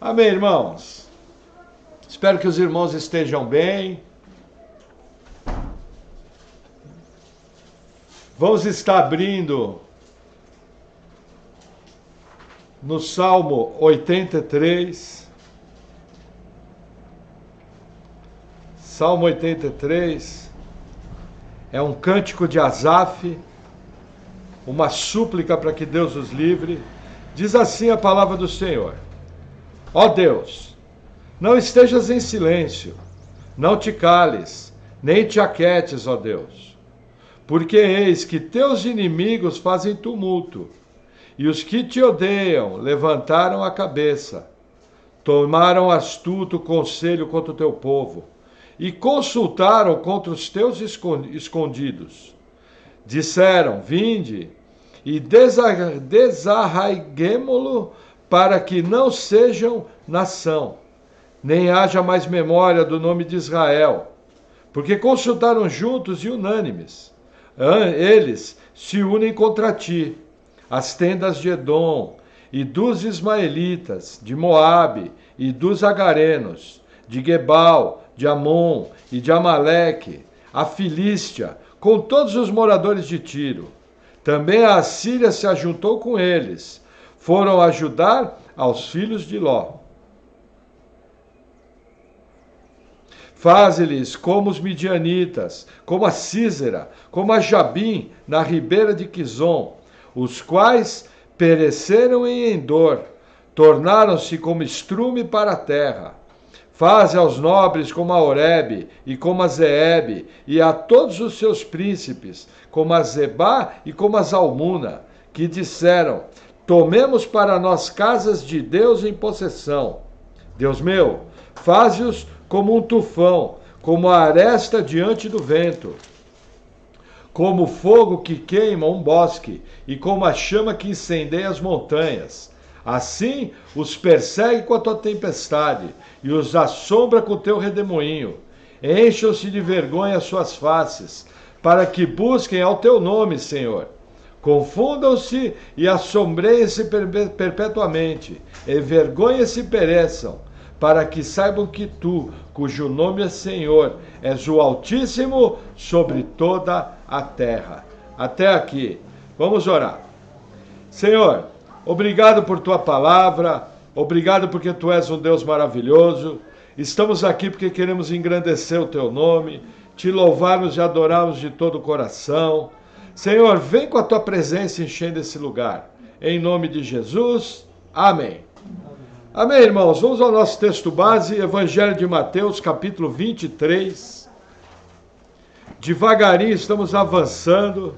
Amém, irmãos? Espero que os irmãos estejam bem. Vamos estar abrindo no Salmo 83. Salmo 83 é um cântico de Asaf, uma súplica para que Deus os livre. Diz assim a palavra do Senhor: Ó Deus, não estejas em silêncio, não te cales, nem te aquietes, ó Deus. Porque eis que teus inimigos fazem tumulto, e os que te odeiam levantaram a cabeça. Tomaram astuto conselho contra o teu povo, e consultaram contra os teus escondidos. Disseram, vinde, e desarraiguemo-lo, para que não sejam nação, nem haja mais memória do nome de Israel. Porque consultaram juntos e unânimes. Eles se unem contra ti, as tendas de Edom, e dos ismaelitas, de Moabe, e dos agarenos, de Gebal, de Amon e de Amaleque, a Filístia, com todos os moradores de Tiro. Também a Assíria se ajuntou com eles, foram ajudar aos filhos de Ló. Faze-lhes como os midianitas, como a Sísera, como a Jabim, na ribeira de Quizon, os quais pereceram em Endor, tornaram-se como estrume para a terra. Faze aos nobres como a Oreb e como a Zeeb, e a todos os seus príncipes, como a Zebá e como a Zalmuna, que disseram, tomemos para nós casas de Deus em possessão. Deus meu, faze-os como um tufão, como a aresta diante do vento, como o fogo que queima um bosque, e como a chama que incendeia as montanhas. Assim os persegue com a tua tempestade, e os assombra com o teu redemoinho. Encham-se de vergonha as suas faces, para que busquem ao teu nome, Senhor. Confundam-se e assombreiem-se perpetuamente, envergonhem-se e pereçam, para que saibam que tu, cujo nome é Senhor, és o Altíssimo sobre toda a terra. Até aqui. Vamos orar. Senhor, obrigado por tua palavra, obrigado porque tu és um Deus maravilhoso. Estamos aqui porque queremos engrandecer o teu nome, te louvarmos e adorarmos de todo o coração. Senhor, vem com a tua presença enchendo esse lugar. Em nome de Jesus, amém. Amém, irmãos. Vamos ao nosso texto base, Evangelho de Mateus, capítulo 23. Devagarinho estamos avançando,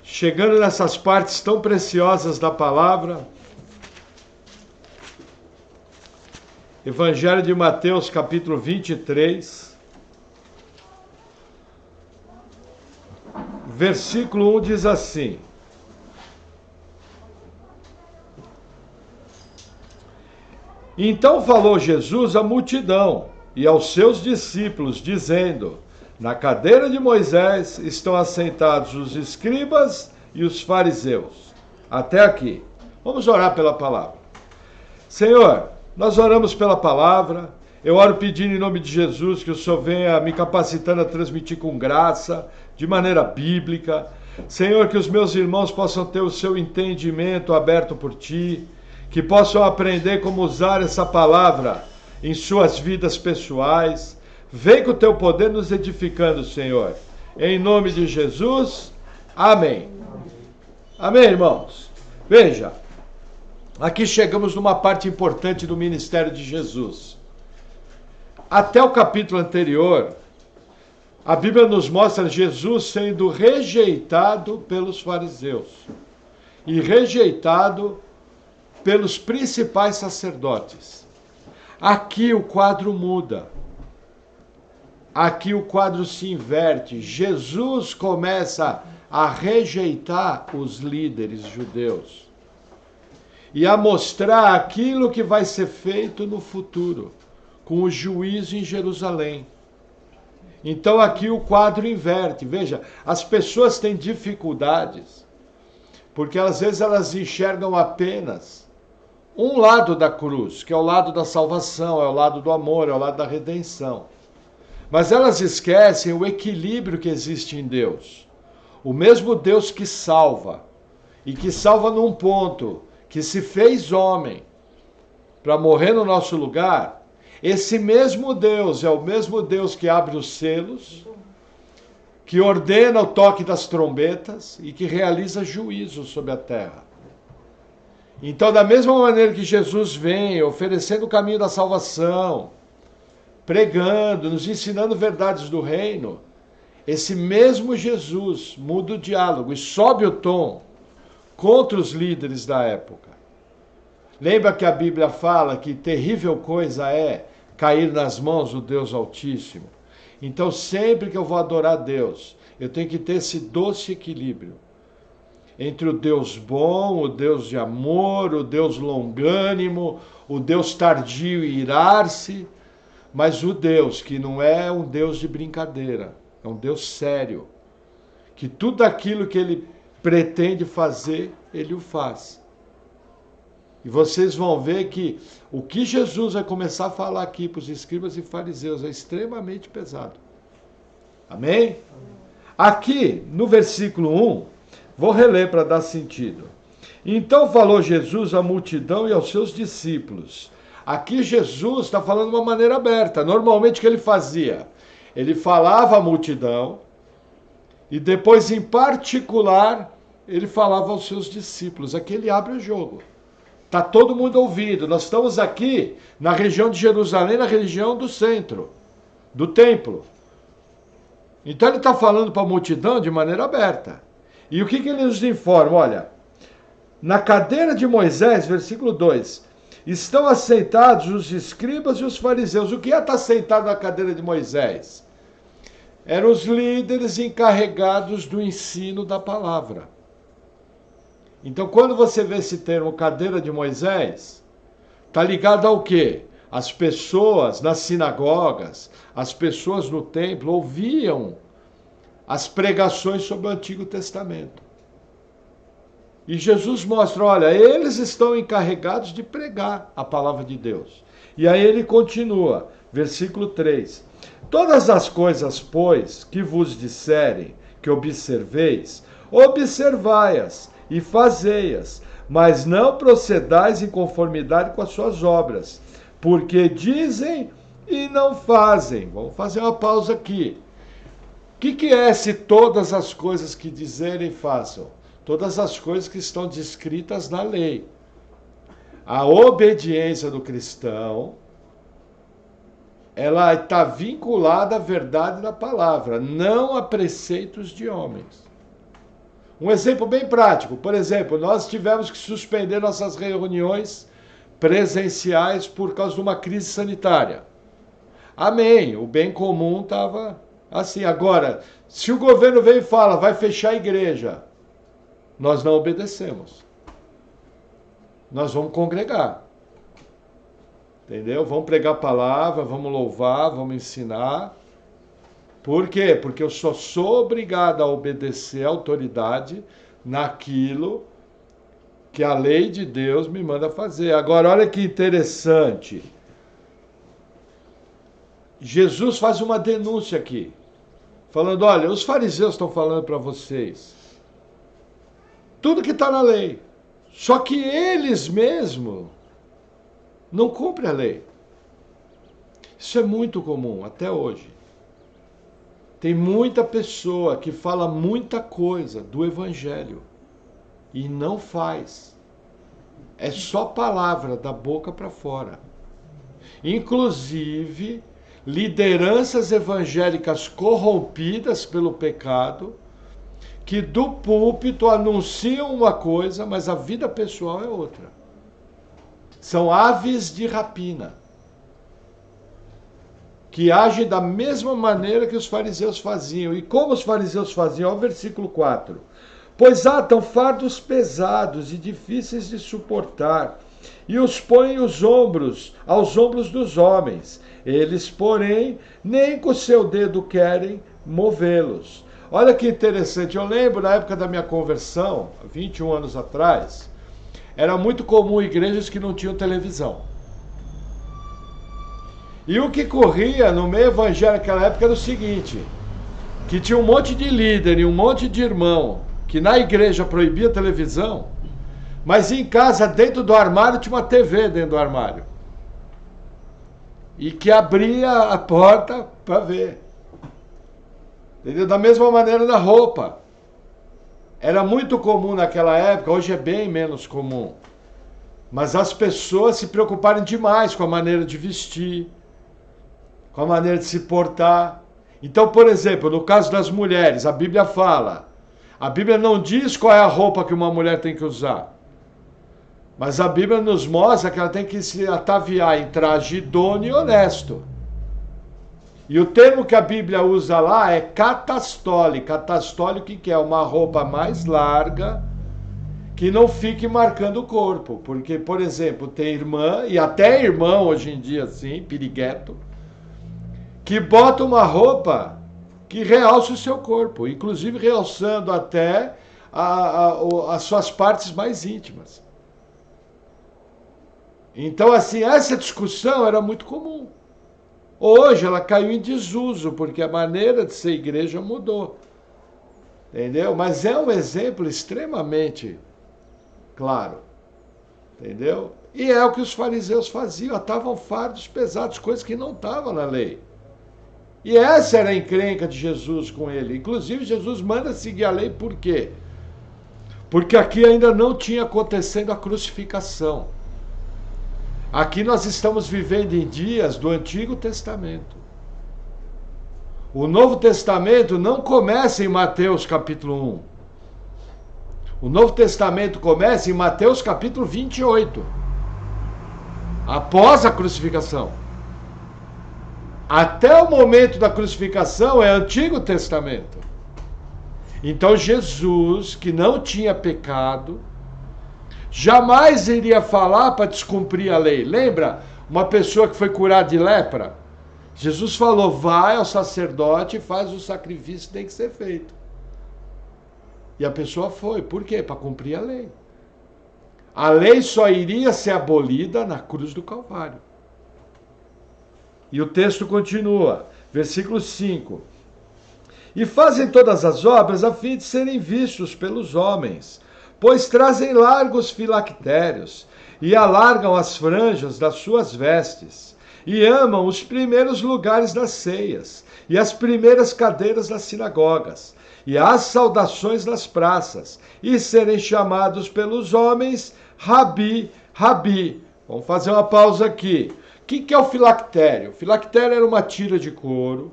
chegando nessas partes tão preciosas da palavra. Evangelho de Mateus, capítulo 23. Versículo 1 diz assim: Então falou Jesus à multidão e aos seus discípulos, dizendo, na cadeira de Moisés estão assentados os escribas e os fariseus. Até aqui. Vamos orar pela palavra. Senhor, nós oramos pela palavra. Eu oro pedindo em nome de Jesus que o Senhor venha me capacitando a transmitir com graça, de maneira bíblica. Senhor, que os meus irmãos possam ter o seu entendimento aberto por Ti, que possam aprender como usar essa palavra em suas vidas pessoais. Vem com o Teu poder nos edificando, Senhor. Em nome de Jesus, amém. Amém, irmãos? Veja, aqui chegamos numa parte importante do ministério de Jesus. Até o capítulo anterior, a Bíblia nos mostra Jesus sendo rejeitado pelos fariseus e rejeitado pelos principais sacerdotes. Aqui o quadro muda. Aqui o quadro se inverte. Jesus começa a rejeitar os líderes judeus e a mostrar aquilo que vai ser feito no futuro, com o juízo em Jerusalém. Então aqui o quadro inverte. Veja, as pessoas têm dificuldades, porque às vezes elas enxergam apenas um lado da cruz, que é o lado da salvação, é o lado do amor, é o lado da redenção. Mas elas esquecem o equilíbrio que existe em Deus. O mesmo Deus que salva, e que salva num ponto, que se fez homem para morrer no nosso lugar, esse mesmo Deus é o mesmo Deus que abre os selos, que ordena o toque das trombetas e que realiza juízo sobre a terra. Então, da mesma maneira que Jesus vem oferecendo o caminho da salvação, pregando, nos ensinando verdades do reino, esse mesmo Jesus muda o diálogo e sobe o tom contra os líderes da época. Lembra que a Bíblia fala que terrível coisa é cair nas mãos do Deus Altíssimo? Então, sempre que eu vou adorar Deus, eu tenho que ter esse doce equilíbrio entre o Deus bom, o Deus de amor, o Deus longânimo, o Deus tardio e irar-se, mas o Deus que não é um Deus de brincadeira, é um Deus sério, que tudo aquilo que ele pretende fazer, ele o faz. E vocês vão ver que o que Jesus vai começar a falar aqui para os escribas e fariseus é extremamente pesado. Amém? Aqui, no versículo 1, vou reler para dar sentido. Então falou Jesus à multidão e aos seus discípulos. Aqui Jesus está falando de uma maneira aberta. Normalmente o que ele fazia? Ele falava à multidão e depois, em particular, ele falava aos seus discípulos. Aqui ele abre o jogo. Está todo mundo ouvindo. Nós estamos aqui na região de Jerusalém, na região do centro, do templo. Então ele está falando para a multidão de maneira aberta. E o que ele nos informa? Olha, na cadeira de Moisés, versículo 2, estão assentados os escribas e os fariseus. O que é estar sentado na cadeira de Moisés? Eram os líderes encarregados do ensino da palavra. Então, quando você vê esse termo cadeira de Moisés, está ligado ao quê? As pessoas nas sinagogas, as pessoas no templo ouviam as pregações sobre o Antigo Testamento. E Jesus mostra, olha, eles estão encarregados de pregar a palavra de Deus. E aí ele continua, versículo 3. Todas as coisas, pois, que vos disserem, que observeis, observai-as e fazei-as, mas não procedais em conformidade com as suas obras, porque dizem e não fazem. Vamos fazer uma pausa aqui. O que é se todas as coisas que dizerem façam? Todas as coisas que estão descritas na lei. A obediência do cristão, ela está vinculada à verdade da palavra, não a preceitos de homens. Um exemplo bem prático, por exemplo, nós tivemos que suspender nossas reuniões presenciais por causa de uma crise sanitária. Amém, o bem comum estava assim. Agora, se o governo vem e fala, vai fechar a igreja, nós não obedecemos. Nós vamos congregar. Entendeu? Vamos pregar a palavra, vamos louvar, vamos ensinar. Por quê? Porque eu só sou obrigado a obedecer à autoridade naquilo que a lei de Deus me manda fazer. Agora, olha que interessante. Jesus faz uma denúncia aqui, falando, olha, os fariseus estão falando para vocês tudo que está na lei, só que eles mesmos não cumprem a lei. Isso é muito comum até hoje. Tem muita pessoa que fala muita coisa do Evangelho e não faz. É só palavra da boca para fora. Inclusive, lideranças evangélicas corrompidas pelo pecado, que do púlpito anunciam uma coisa, mas a vida pessoal é outra. São aves de rapina, que agem da mesma maneira que os fariseus faziam. E como os fariseus faziam? Olha o versículo 4. Pois atam fardos pesados e difíceis de suportar, e os põem aos ombros dos homens. Eles, porém, nem com o seu dedo querem movê-los. Olha que interessante, eu lembro na época da minha conversão, 21 anos atrás, era muito comum igrejas que não tinham televisão. E o que corria no meio evangélico naquela época era o seguinte, que tinha um monte de líder e um monte de irmão que na igreja proibia televisão, mas em casa, dentro do armário, tinha uma TV dentro do armário. E que abria a porta para ver. Entendeu? Da mesma maneira na roupa. Era muito comum naquela época, hoje é bem menos comum. Mas as pessoas se preocuparem demais com a maneira de vestir, com a maneira de se portar. Então, por exemplo, no caso das mulheres, a Bíblia fala. A Bíblia não diz qual é a roupa que uma mulher tem que usar. Mas a Bíblia nos mostra que ela tem que se ataviar em traje idôneo e honesto. E o termo que a Bíblia usa lá é catastole. Catastole o que é? Uma roupa mais larga que não fique marcando o corpo. Porque, por exemplo, tem irmã, e até irmão hoje em dia, assim, pirigueto, que bota uma roupa que realça o seu corpo, inclusive realçando até as suas partes mais íntimas. Então, assim, essa discussão era muito comum. Hoje ela caiu em desuso, porque a maneira de ser igreja mudou. Entendeu? Mas é um exemplo extremamente claro. Entendeu? E é o que os fariseus faziam, atavam fardos pesados, coisas que não estavam na lei. E essa era a encrenca de Jesus com ele. Inclusive, Jesus manda seguir a lei, por quê? Porque aqui ainda não tinha acontecendo a crucificação. Aqui nós estamos vivendo em dias do Antigo Testamento. O Novo Testamento não começa em Mateus capítulo 1. O Novo Testamento começa em Mateus capítulo 28. Após a crucificação. Até o momento da crucificação é Antigo Testamento. Então Jesus, que não tinha pecado, jamais iria falar para descumprir a lei. Lembra? Uma pessoa que foi curada de lepra? Jesus falou, vai ao sacerdote e faz o sacrifício que tem que ser feito. E a pessoa foi. Por quê? Para cumprir a lei. A lei só iria ser abolida na cruz do Calvário. E o texto continua, versículo 5. E fazem todas as obras a fim de serem vistos pelos homens, pois trazem largos filactérios e alargam as franjas das suas vestes, e amam os primeiros lugares das ceias, e as primeiras cadeiras das sinagogas, e as saudações nas praças, e serem chamados pelos homens Rabi, Rabi. Vamos fazer uma pausa aqui. O que é o filactério? O filactério era uma tira de couro,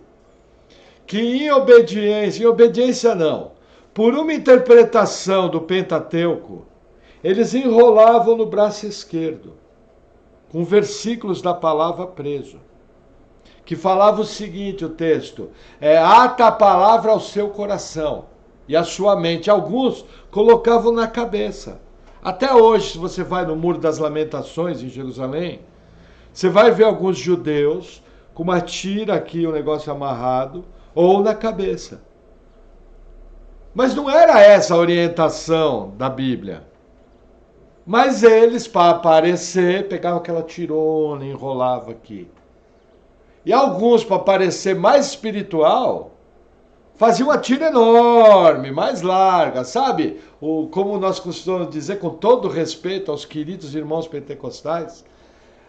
que em obediência não, por uma interpretação do Pentateuco, eles enrolavam no braço esquerdo, com versículos da palavra preso, que falava o seguinte, o texto, ata a palavra ao seu coração e à sua mente. Alguns colocavam na cabeça. Até hoje, se você vai no Muro das Lamentações, em Jerusalém, você vai ver alguns judeus com uma tira aqui, um negócio amarrado, ou na cabeça. Mas não era essa a orientação da Bíblia. Mas eles, para aparecer, pegavam aquela tirona e enrolavam aqui. E alguns, para parecer mais espiritual, faziam uma tira enorme, mais larga, sabe? Como nós costumamos dizer, com todo respeito aos queridos irmãos pentecostais,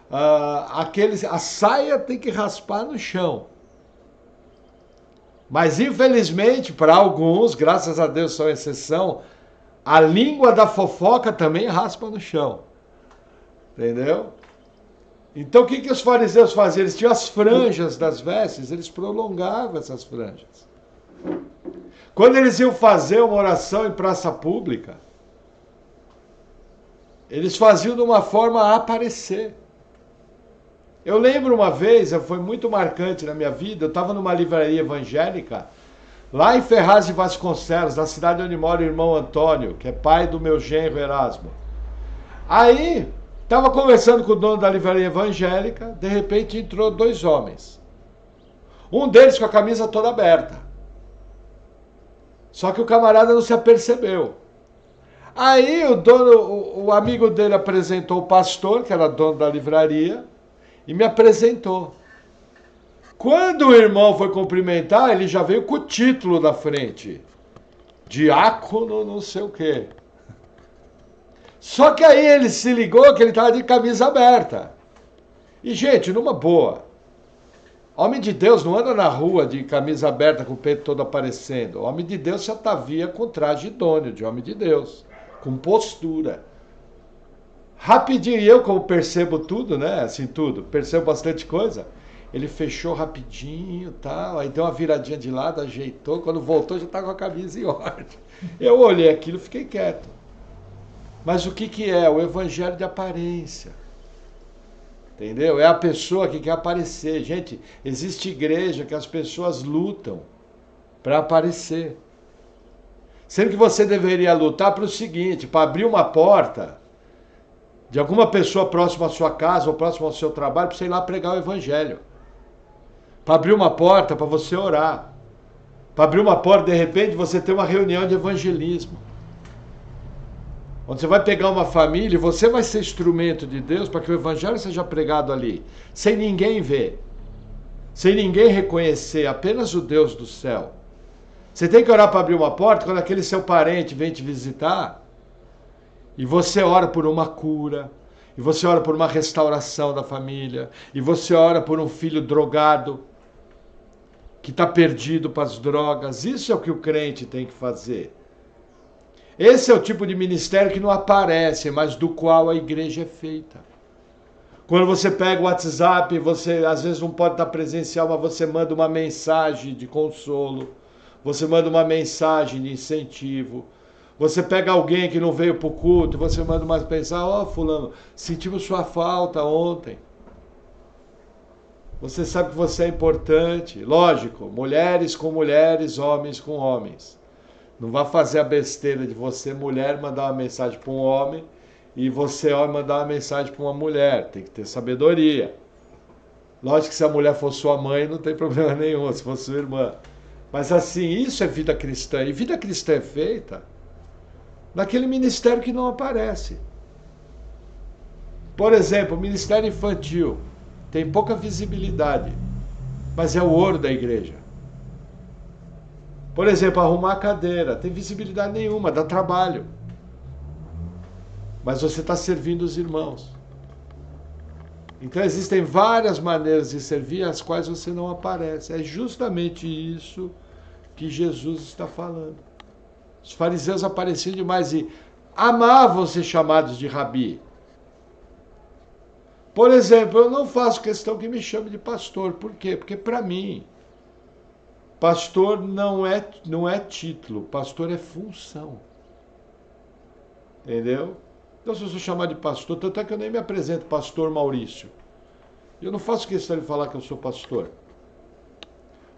a saia tem que raspar no chão. Mas infelizmente, para alguns, graças a Deus são exceção, a língua da fofoca também raspa no chão. Entendeu? Então o que os fariseus faziam? Eles tinham as franjas das vestes, eles prolongavam essas franjas. Quando eles iam fazer uma oração em praça pública, eles faziam de uma forma a aparecer. Eu lembro uma vez, foi muito marcante na minha vida, eu estava numa livraria evangélica, lá em Ferraz de Vasconcelos, na cidade onde mora o irmão Antônio, que é pai do meu genro Erasmo. Aí, estava conversando com o dono da livraria evangélica, de repente entrou dois homens. Um deles com a camisa toda aberta. Só que o camarada não se apercebeu. Aí o dono, o amigo dele apresentou o pastor, que era dono da livraria, e me apresentou. Quando o irmão foi cumprimentar, ele já veio com o título na frente. Diácono não sei o quê. Só que aí ele se ligou que ele estava de camisa aberta. E, gente, numa boa. Homem de Deus não anda na rua de camisa aberta com o peito todo aparecendo. Homem de Deus se atavia com traje idôneo de homem de Deus. Com postura. Rapidinho, eu como percebo tudo, né? Assim, tudo. Percebo bastante coisa. Ele fechou rapidinho e tal. Aí deu uma viradinha de lado, ajeitou. Quando voltou já estava com a camisa em ordem. Eu olhei aquilo e fiquei quieto. Mas o que é? O evangelho de aparência. Entendeu? É a pessoa que quer aparecer. Gente, existe igreja que as pessoas lutam para aparecer. Sendo que você deveria lutar para o seguinte, para abrir uma porta de alguma pessoa próxima à sua casa ou próxima ao seu trabalho, para você ir lá pregar o evangelho. Para abrir uma porta para você orar. Para abrir uma porta, de repente, você ter uma reunião de evangelismo. Onde você vai pegar uma família e você vai ser instrumento de Deus para que o evangelho seja pregado ali, sem ninguém ver, sem ninguém reconhecer, apenas o Deus do céu. Você tem que orar para abrir uma porta quando aquele seu parente vem te visitar e você ora por uma cura, e você ora por uma restauração da família, e você ora por um filho drogado que está perdido para as drogas. Isso é o que o crente tem que fazer. Esse é o tipo de ministério que não aparece, mas do qual a igreja é feita. Quando você pega o WhatsApp, você às vezes não pode estar presencial, mas você manda uma mensagem de consolo, você manda uma mensagem de incentivo, você pega alguém que não veio para o culto, você manda uma mensagem, ó fulano, sentimos sua falta ontem. Você sabe que você é importante. Lógico, mulheres com mulheres, homens com homens. Não vá fazer a besteira de você, mulher, mandar uma mensagem para um homem e você, homem, mandar uma mensagem para uma mulher. Tem que ter sabedoria. Lógico que se a mulher for sua mãe, não tem problema nenhum, se for sua irmã. Mas assim, isso é vida cristã. E vida cristã é feita naquele ministério que não aparece. Por exemplo, o ministério infantil tem pouca visibilidade, mas é o ouro da igreja. Por exemplo, arrumar a cadeira, tem visibilidade nenhuma, dá trabalho. Mas você está servindo os irmãos. Então existem várias maneiras de servir, as quais você não aparece. É justamente isso que Jesus está falando. Os fariseus apareciam demais e amavam ser chamados de rabi. Por exemplo, eu não faço questão que me chame de pastor. Por quê? Porque para mim, pastor não é título, pastor é função. Entendeu? Então se eu sou chamado de pastor, tanto é que eu nem me apresento pastor Maurício. Eu não faço questão de falar que eu sou pastor.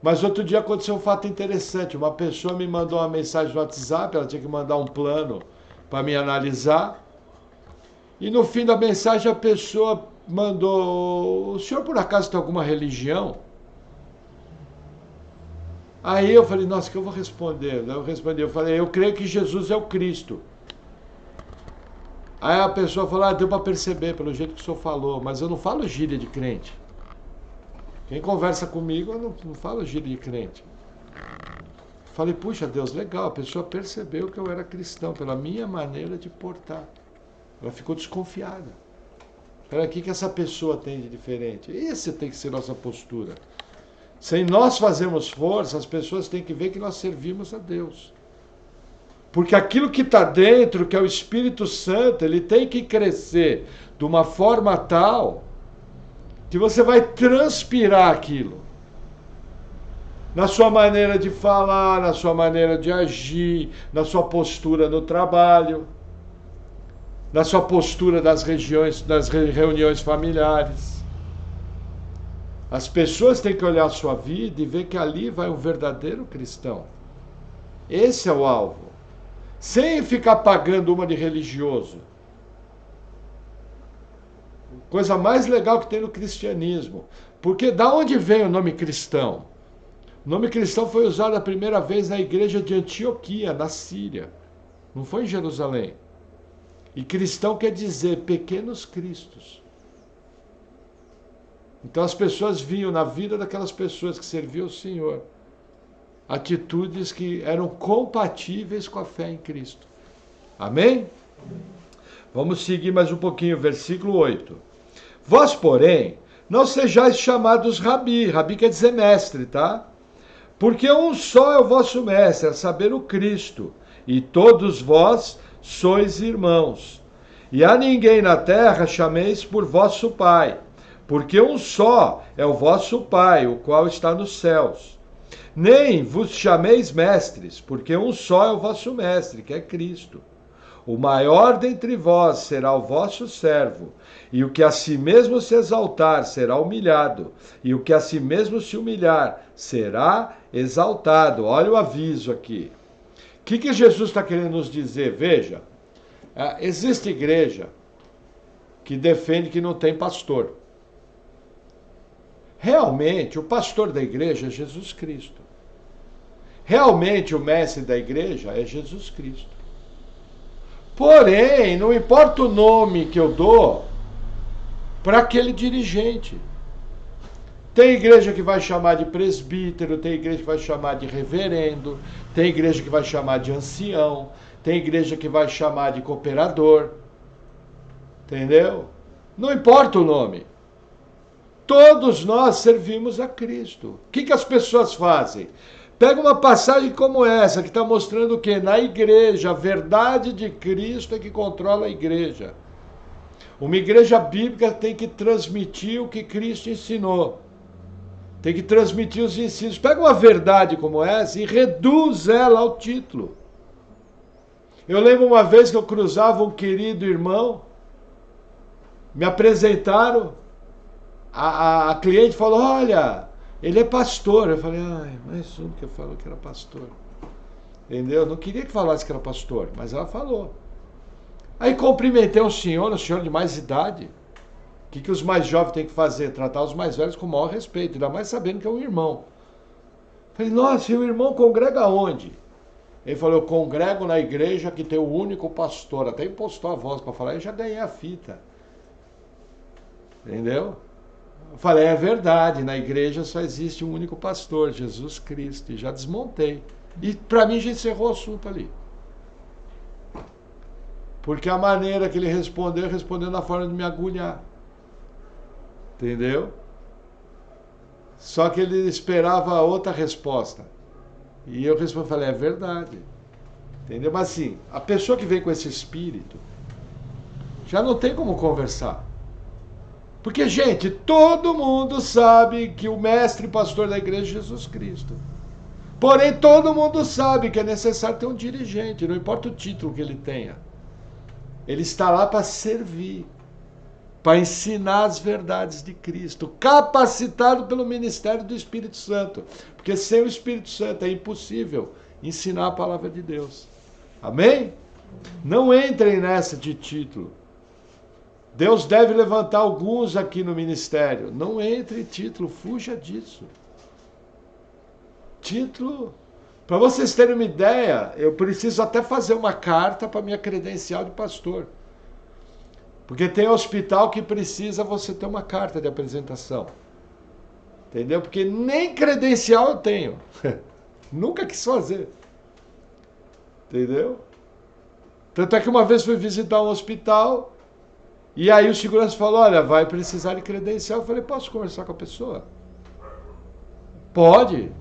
Mas outro dia aconteceu um fato interessante. Uma pessoa me mandou uma mensagem no WhatsApp, ela tinha que mandar um plano para me analisar. E no fim da mensagem a pessoa mandou: o senhor por acaso tem alguma religião? Aí eu falei: nossa, o que eu vou responder? Eu falei: eu creio que Jesus é o Cristo. Aí a pessoa falou: ah, deu para perceber pelo jeito que o senhor falou, mas eu não falo gíria de crente. Quem conversa comigo, eu não falo gíria de crente. Falei: puxa Deus, legal, a pessoa percebeu que eu era cristão pela minha maneira de portar. Ela ficou desconfiada. Olha, o que essa pessoa tem de diferente? Essa tem que ser nossa postura. Sem nós fazermos força, as pessoas têm que ver que nós servimos a Deus. Porque aquilo que está dentro, que é o Espírito Santo, ele tem que crescer de uma forma tal que você vai transpirar aquilo. Na sua maneira de falar, na sua maneira de agir, na sua postura no trabalho, na sua postura das reuniões familiares. As pessoas têm que olhar a sua vida e ver que ali vai um verdadeiro cristão. Esse é o alvo. Sem ficar pagando uma de religioso. Coisa mais legal que tem no cristianismo. Porque da onde vem o nome cristão? O nome cristão foi usado a primeira vez na igreja de Antioquia, na Síria. Não foi em Jerusalém. E cristão quer dizer pequenos cristos. Então as pessoas viam na vida daquelas pessoas que serviam o Senhor atitudes que eram compatíveis com a fé em Cristo. Amém? Vamos seguir mais um pouquinho, versículo 8. Vós, porém, não sejais chamados rabi. Rabi quer dizer mestre, tá? Porque um só é o vosso mestre, a saber, o Cristo. E todos vós sois irmãos. E a ninguém na terra chameis por vosso Pai. Porque um só é o vosso Pai, o qual está nos céus. Nem vos chameis mestres, porque um só é o vosso mestre, que é Cristo. O maior dentre vós será o vosso servo, e o que a si mesmo se exaltar será humilhado, e o que a si mesmo se humilhar será exaltado. Olha o aviso aqui. O que Jesus está querendo nos dizer? Veja, existe igreja que defende que não tem pastor. Realmente, o pastor da igreja é Jesus Cristo. Realmente, o mestre da igreja é Jesus Cristo. Porém, não importa o nome que eu dou para aquele dirigente. Tem igreja que vai chamar de presbítero, tem igreja que vai chamar de reverendo, tem igreja que vai chamar de ancião, tem igreja que vai chamar de cooperador. Entendeu? Não importa o nome. Todos nós servimos a Cristo. O que as pessoas fazem? Pega uma passagem como essa, que está mostrando o quê? Na igreja, a verdade de Cristo é que controla a igreja. Uma igreja bíblica tem que transmitir o que Cristo ensinou. Tem que transmitir os ensinos. Pega uma verdade como essa e reduz ela ao título. Eu lembro uma vez que eu cruzava um querido irmão, me apresentaram, a cliente falou, olha, ele é pastor. Eu falei, mais um que falou que era pastor. Entendeu? Eu não queria que falasse que era pastor, mas ela falou. Aí cumprimentei um senhor de mais idade. O que os mais jovens têm que fazer? Tratar os mais velhos com o maior respeito, ainda mais sabendo que é um irmão. Falei, nossa, e o irmão congrega onde? Ele falou, eu congrego na igreja que tem o único pastor. Até impostou a voz para falar, eu já ganhei a fita. Entendeu? Eu falei, é verdade, na igreja só existe um único pastor, Jesus Cristo. E já desmontei. E para mim já encerrou o assunto ali. Porque a maneira que ele respondeu na forma de me agulhar. Entendeu? Só que ele esperava outra resposta. E eu falei, é verdade. Entendeu? Mas assim, a pessoa que vem com esse espírito já não tem como conversar. Porque, gente, todo mundo sabe que o mestre e pastor da igreja é Jesus Cristo. Porém, todo mundo sabe que é necessário ter um dirigente, não importa o título que ele tenha. Ele está lá para servir, para ensinar as verdades de Cristo, capacitado pelo ministério do Espírito Santo. Porque sem o Espírito Santo é impossível ensinar a palavra de Deus. Amém? Não entrem nessa de título. Deus deve levantar alguns aqui no ministério. Não entre em título, fuja disso. Título. Para vocês terem uma ideia, eu preciso até fazer uma carta para minha credencial de pastor. Porque tem hospital que precisa você ter uma carta de apresentação. Entendeu? Porque nem credencial eu tenho. Nunca quis fazer. Entendeu? Tanto é que uma vez fui visitar um hospital e aí o segurança falou, olha, vai precisar de credencial. Eu falei, posso conversar com a pessoa? Pode.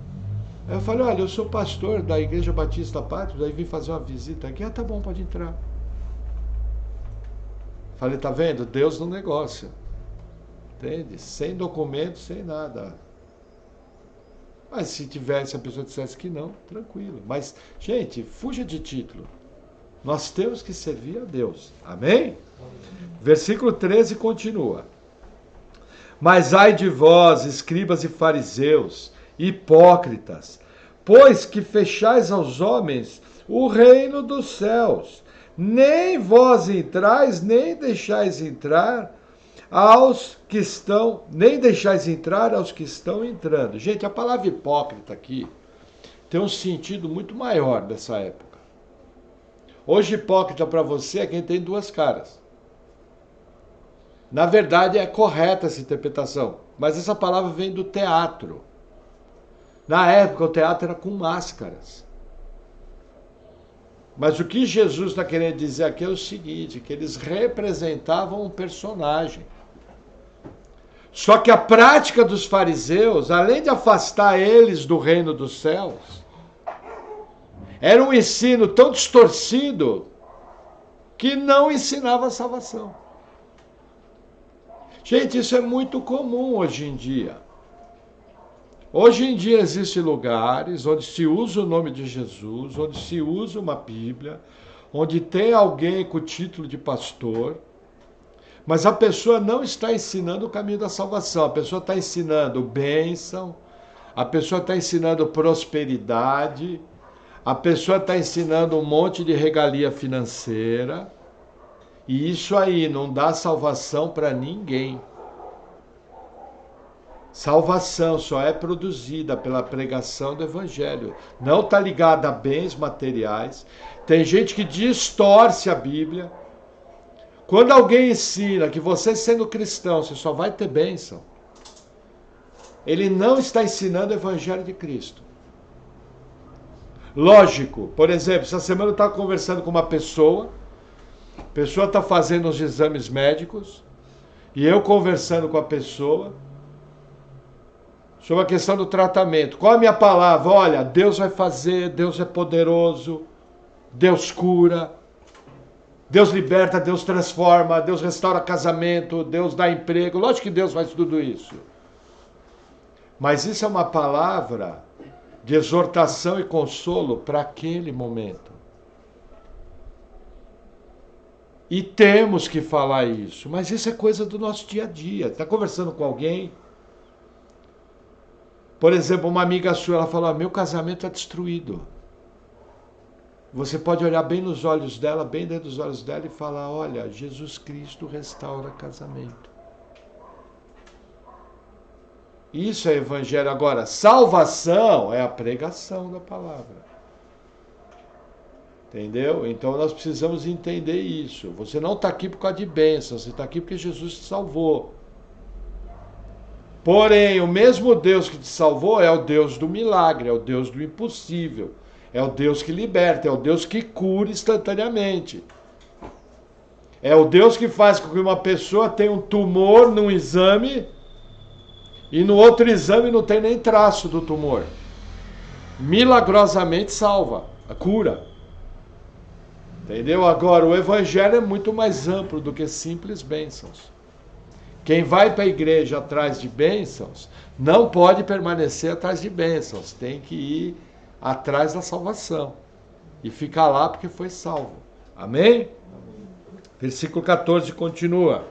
Aí eu falei, olha, eu sou pastor da Igreja Batista Pátria, daí vim fazer uma visita aqui. Ah, tá bom, pode entrar. Falei, tá vendo? Deus no negócio. Entende? Sem documento, sem nada. Mas se a pessoa dissesse que não, tranquilo. Mas, gente, fuja de título. Nós temos que servir a Deus. Amém? Versículo 13 continua. Mas ai de vós, escribas e fariseus, hipócritas, pois que fechais aos homens o reino dos céus. Nem vós entrais, nem deixais entrar aos que estão entrando. Gente, a palavra hipócrita aqui tem um sentido muito maior dessa época. Hoje, hipócrita para você é quem tem duas caras. Na verdade, é correta essa interpretação, mas essa palavra vem do teatro. Na época, o teatro era com máscaras. Mas o que Jesus está querendo dizer aqui é o seguinte, que eles representavam um personagem. Só que a prática dos fariseus, além de afastar eles do reino dos céus, era um ensino tão distorcido que não ensinava a salvação. Gente, isso é muito comum hoje em dia. Hoje em dia existem lugares onde se usa o nome de Jesus, onde se usa uma Bíblia, onde tem alguém com o título de pastor, mas a pessoa não está ensinando o caminho da salvação, a pessoa está ensinando bênção, a pessoa está ensinando prosperidade, a pessoa está ensinando um monte de regalia financeira, e isso aí não dá salvação para ninguém. Salvação só é produzida pela pregação do Evangelho. Não está ligada a bens materiais. Tem gente que distorce a Bíblia. Quando alguém ensina que você sendo cristão, você só vai ter bênção, ele não está ensinando o Evangelho de Cristo. Lógico, por exemplo, essa semana eu estava conversando com uma pessoa, a pessoa está fazendo os exames médicos, e eu conversando com a pessoa sobre a questão do tratamento. Qual a minha palavra? Olha, Deus vai fazer, Deus é poderoso, Deus cura, Deus liberta, Deus transforma, Deus restaura casamento, Deus dá emprego. Lógico que Deus faz tudo isso. Mas isso é uma palavra de exortação e consolo para aquele momento. E temos que falar isso, mas isso é coisa do nosso dia a dia. Está conversando com alguém, por exemplo, uma amiga sua, ela falou, meu casamento é destruído. Você pode olhar bem nos olhos dela, bem dentro dos olhos dela e falar, olha, Jesus Cristo restaura casamento. Isso é evangelho. Agora, salvação é a pregação da palavra. Entendeu? Então nós precisamos entender isso. Você não está aqui por causa de bênção, você está aqui porque Jesus te salvou. Porém, o mesmo Deus que te salvou é o Deus do milagre, é o Deus do impossível, é o Deus que liberta, é o Deus que cura instantaneamente. É o Deus que faz com que uma pessoa tenha um tumor num exame e no outro exame não tem nem traço do tumor. Milagrosamente salva, a cura. Entendeu? Agora, o evangelho é muito mais amplo do que simples bênçãos. Quem vai para a igreja atrás de bênçãos não pode permanecer atrás de bênçãos, tem que ir atrás da salvação e ficar lá porque foi salvo. Amém? Versículo 14 continua.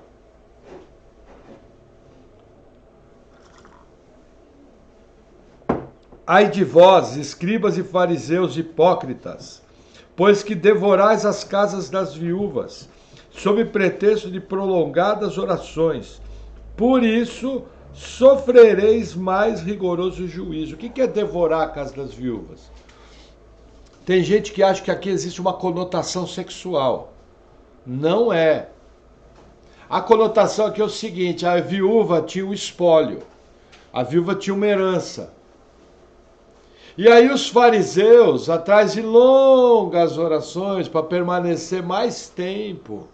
Ai de vós, escribas e fariseus hipócritas, pois que devorais as casas das viúvas, sob pretexto de prolongadas orações. Por isso, sofrereis mais rigoroso juízo. O que é devorar a casa das viúvas? Tem gente que acha que aqui existe uma conotação sexual. Não é. A conotação aqui é o seguinte, a viúva tinha um espólio, a viúva tinha uma herança. E aí os fariseus, atrás de longas orações para permanecer mais tempo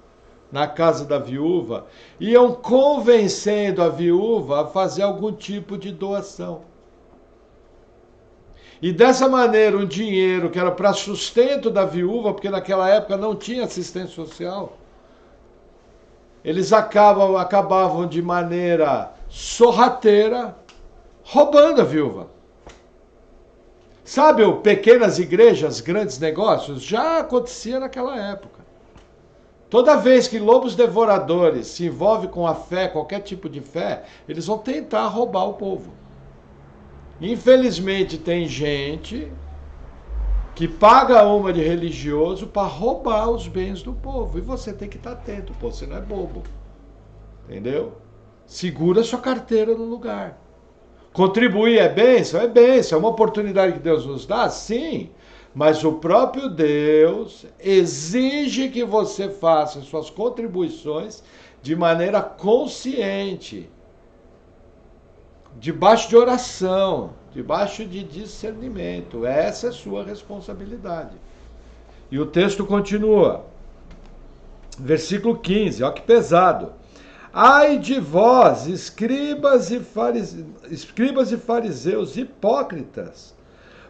na casa da viúva, iam convencendo a viúva a fazer algum tipo de doação. E dessa maneira, um dinheiro que era para sustento da viúva, porque naquela época não tinha assistência social, eles acabavam de maneira sorrateira roubando a viúva. Sabe, pequenas igrejas, grandes negócios, já acontecia naquela época. Toda vez que lobos devoradores se envolvem com a fé, qualquer tipo de fé, eles vão tentar roubar o povo. Infelizmente tem gente que paga uma de religioso para roubar os bens do povo. E você tem que estar atento, pô, você não é bobo. Entendeu? Segura sua carteira no lugar. Contribuir é bênção? É bênção. É uma oportunidade que Deus nos dá? Sim. Mas o próprio Deus exige que você faça suas contribuições de maneira consciente, debaixo de oração, debaixo de discernimento. Essa é a sua responsabilidade. E o texto continua. Versículo 15, olha que pesado. Ai de vós, escribas e fariseus hipócritas,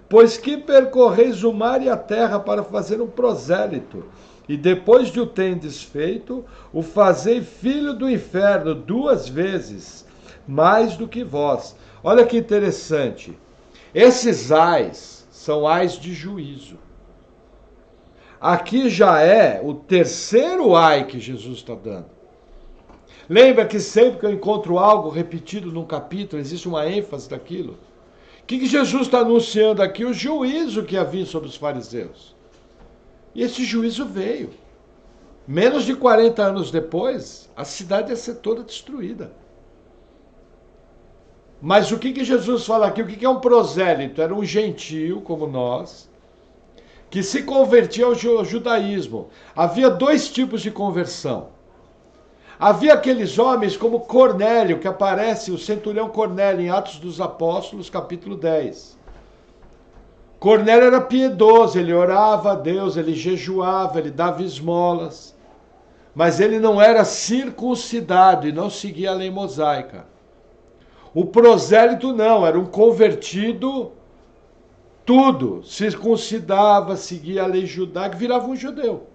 pois que percorreis o mar e a terra para fazer um prosélito, e depois de o tendes feito, o fazei filho do inferno 2 vezes, mais do que vós. Olha que interessante. Esses ais são ais de juízo. Aqui já é o terceiro ai que Jesus está dando. Lembra que sempre que eu encontro algo repetido num capítulo, existe uma ênfase daquilo? O que Jesus está anunciando aqui? O juízo que havia sobre os fariseus. E esse juízo veio. Menos de 40 anos depois, a cidade ia ser toda destruída. Mas o que Jesus fala aqui? O que é um prosélito? Era um gentio como nós, que se convertia ao judaísmo. Havia 2 tipos de conversão. Havia aqueles homens como Cornélio, que aparece, o centurião Cornélio, em Atos dos Apóstolos, capítulo 10. Cornélio era piedoso, ele orava a Deus, ele jejuava, ele dava esmolas. Mas ele não era circuncidado e não seguia a lei mosaica. O prosélito não, era um convertido tudo, circuncidava, seguia a lei judaica, virava um judeu.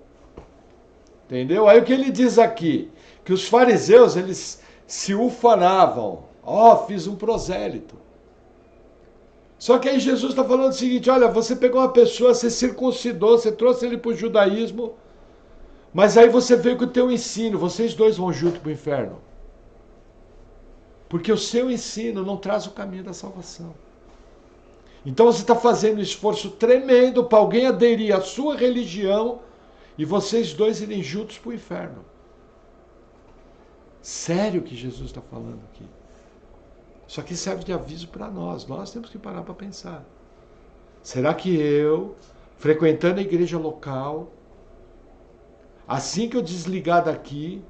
Entendeu? Aí o que ele diz aqui? Que os fariseus, eles se ufanavam. Fiz um prosélito. Só que aí Jesus está falando o seguinte, olha, você pegou uma pessoa, você circuncidou, você trouxe ele para o judaísmo, mas aí você veio com o teu ensino, vocês 2 vão junto para o inferno. Porque o seu ensino não traz o caminho da salvação. Então você está fazendo um esforço tremendo para alguém aderir à sua religião e vocês 2 irem juntos para o inferno. Sério que Jesus está falando aqui. Isso aqui serve de aviso para nós. Nós temos que parar para pensar. Será que eu, frequentando a igreja local, assim que eu desligar daqui,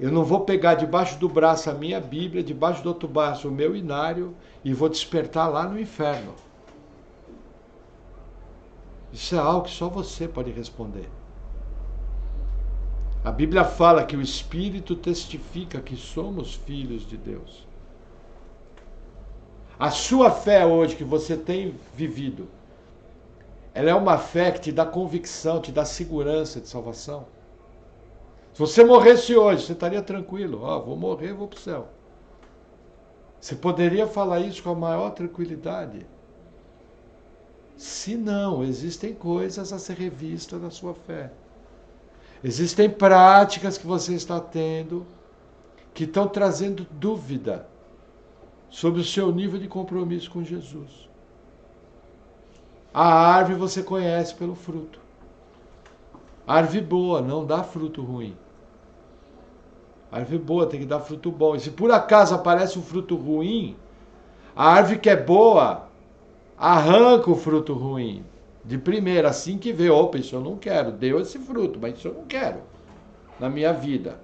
eu não vou pegar debaixo do braço a minha Bíblia, debaixo do outro braço o meu inário e vou despertar lá no inferno? Isso é algo que só você pode responder. A Bíblia fala que o Espírito testifica que somos filhos de Deus. A sua fé hoje que você tem vivido, ela é uma fé que te dá convicção, te dá segurança de salvação. Se você morresse hoje, você estaria tranquilo. Vou morrer, vou para o céu. Você poderia falar isso com a maior tranquilidade. Se não, existem coisas a ser revistas na sua fé. Existem práticas que você está tendo que estão trazendo dúvida sobre o seu nível de compromisso com Jesus. A árvore você conhece pelo fruto. A árvore boa não dá fruto ruim. A árvore boa tem que dar fruto bom. E se por acaso aparece um fruto ruim, a árvore que é boa arranca o fruto ruim. De primeira, assim que vê, isso eu não quero, deu esse fruto, mas isso eu não quero na minha vida.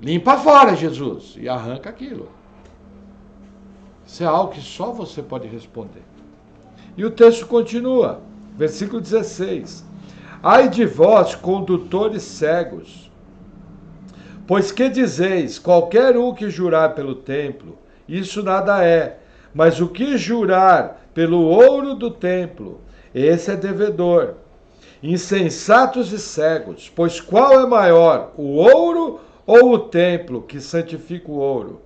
Limpa fora, Jesus, e arranca aquilo. Isso é algo que só você pode responder. E o texto continua, versículo 16. Ai de vós, condutores cegos, pois que dizeis, qualquer um que jurar pelo templo, isso nada é, mas o que jurar pelo ouro do templo, esse é devedor. Insensatos e cegos, pois qual é maior, o ouro ou o templo que santifica o ouro?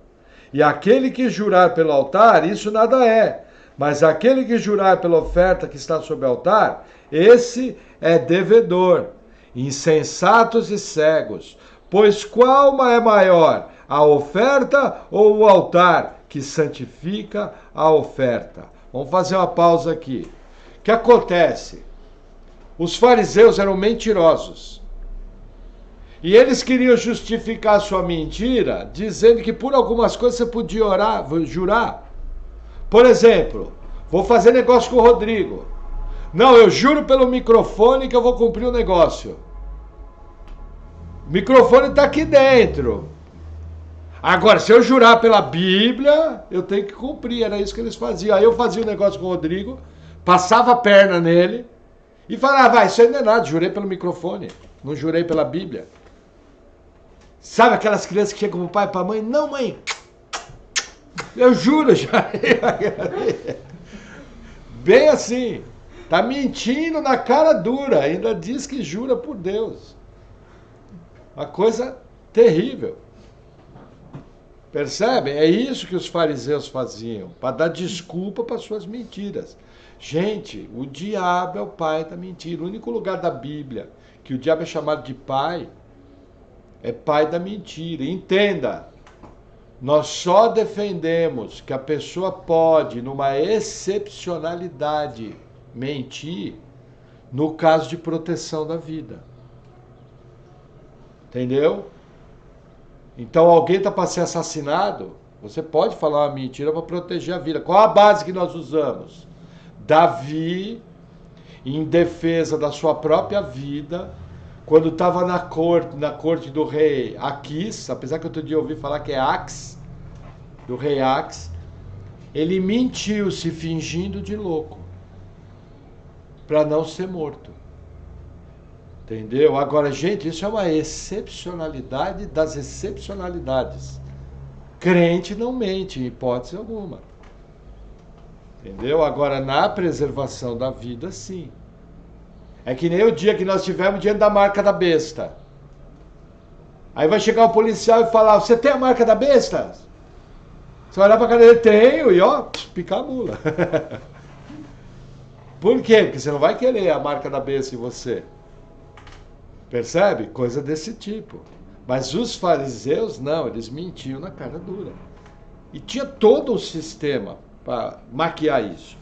E aquele que jurar pelo altar, isso nada é, mas aquele que jurar pela oferta que está sobre o altar, esse é devedor. Insensatos e cegos, pois qual é maior, a oferta ou o altar que santifica a oferta? Vamos fazer uma pausa aqui. O que acontece? Os fariseus eram mentirosos. E eles queriam justificar sua mentira, dizendo que por algumas coisas você podia jurar. Por exemplo, vou fazer negócio com o Rodrigo. Não, eu juro pelo microfone que eu vou cumprir o negócio. O microfone está aqui dentro. Agora, se eu jurar pela Bíblia, eu tenho que cumprir. Era isso que eles faziam. Aí eu fazia o negócio com o Rodrigo, passava a perna nele e falava, vai, isso aí não é nada, jurei pelo microfone, não jurei pela Bíblia. Sabe aquelas crianças que chegam pro pai e pra mãe? Não, mãe, eu juro já. Bem assim, tá mentindo na cara dura, ainda diz que jura por Deus. Uma coisa terrível. Percebem? É isso que os fariseus faziam, para dar desculpa para suas mentiras. Gente, o diabo é o pai da mentira. O único lugar da Bíblia que o diabo é chamado de pai é pai da mentira. Entenda, nós só defendemos que a pessoa pode, numa excepcionalidade, mentir no caso de proteção da vida. Entendeu? Então alguém está para ser assassinado, você pode falar uma mentira para proteger a vida. Qual a base que nós usamos? Davi, em defesa da sua própria vida, quando estava na corte do rei Aquis, apesar que outro dia eu ouvi falar que é Ax, do rei Ax, ele mentiu se fingindo de louco, para não ser morto. Entendeu? Agora, gente, isso é uma excepcionalidade das excepcionalidades. Crente não mente, em hipótese alguma. Entendeu? Agora, na preservação da vida, sim. É que nem o dia que nós tivemos diante da marca da besta. Aí vai chegar o policial e falar, você tem a marca da besta? Você vai olhar pra cara dele, tenho, e ó, pica a mula. Por quê? Porque você não vai querer a marca da besta em você. Percebe? Coisa desse tipo. Mas os fariseus, não, eles mentiam na cara dura. E tinha todo um sistema para maquiar isso.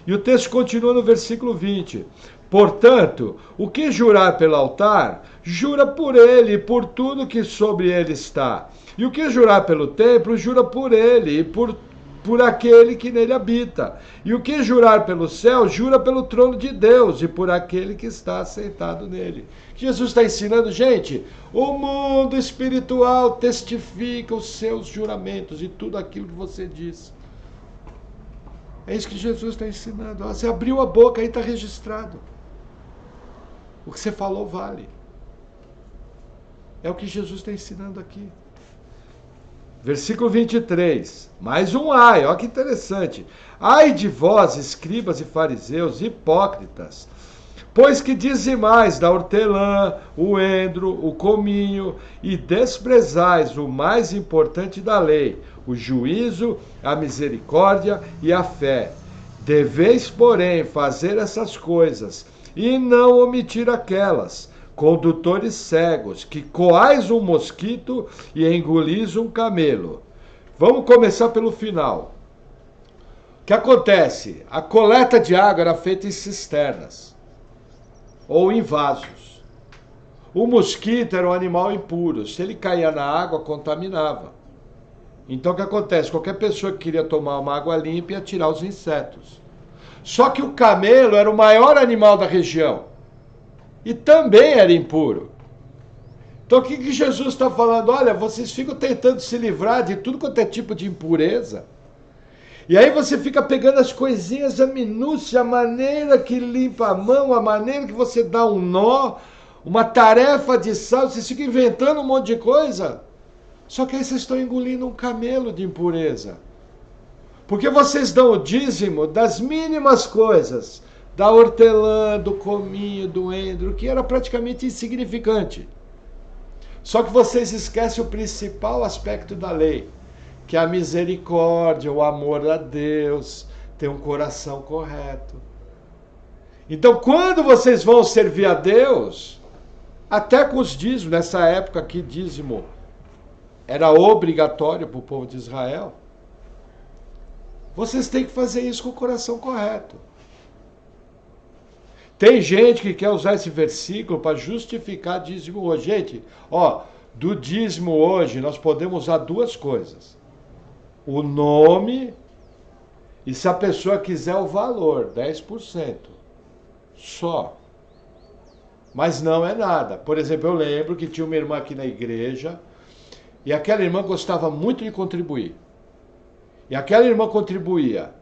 E o texto continua no versículo 20. Portanto, o que jurar pelo altar, jura por ele e por tudo que sobre ele está. E o que jurar pelo templo, jura por ele e por aquele que nele habita. E o que jurar pelo céu, jura pelo trono de Deus e por aquele que está assentado nele. Jesus está ensinando, gente, o mundo espiritual testifica os seus juramentos e tudo aquilo que você diz. É isso que Jesus está ensinando. Você abriu a boca, aí está registrado. O que você falou vale. É o que Jesus está ensinando aqui. Versículo 23, mais um ai, olha que interessante. Ai de vós, escribas e fariseus, hipócritas, pois que dizimais da hortelã, o endro, o cominho, e desprezais o mais importante da lei, o juízo, a misericórdia e a fé. Deveis, porém, fazer essas coisas, e não omitir aquelas, condutores cegos, que coais um mosquito e engolis um camelo. Vamos começar pelo final. O que acontece? A coleta de água era feita em cisternas ou em vasos. O mosquito era um animal impuro. Se ele caía na água, contaminava. Então o que acontece? Qualquer pessoa que queria tomar uma água limpa ia tirar os insetos. Só que o camelo era o maior animal da região. E também era impuro. Então o que Jesus está falando? Olha, vocês ficam tentando se livrar de tudo quanto é tipo de impureza. E aí você fica pegando as coisinhas, a minúcia, a maneira que limpa a mão, a maneira que você dá um nó, uma tarefa de sal, vocês ficam inventando um monte de coisa. Só que aí vocês estão engolindo um camelo de impureza. Porque vocês dão o dízimo das mínimas coisas. Da hortelã, do cominho, do endro, que era praticamente insignificante. Só que vocês esquecem o principal aspecto da lei, que é a misericórdia, o amor a Deus, ter um coração correto. Então, quando vocês vão servir a Deus, até com os dízimos, nessa época que dízimo era obrigatório para o povo de Israel, vocês têm que fazer isso com o coração correto. Tem gente que quer usar esse versículo para justificar dízimo hoje. Gente, ó, do dízimo hoje nós podemos usar duas coisas. O nome e, se a pessoa quiser, o valor, 10%. Só. Mas não é nada. Por exemplo, eu lembro que tinha uma irmã aqui na igreja e aquela irmã gostava muito de contribuir. E aquela irmã contribuía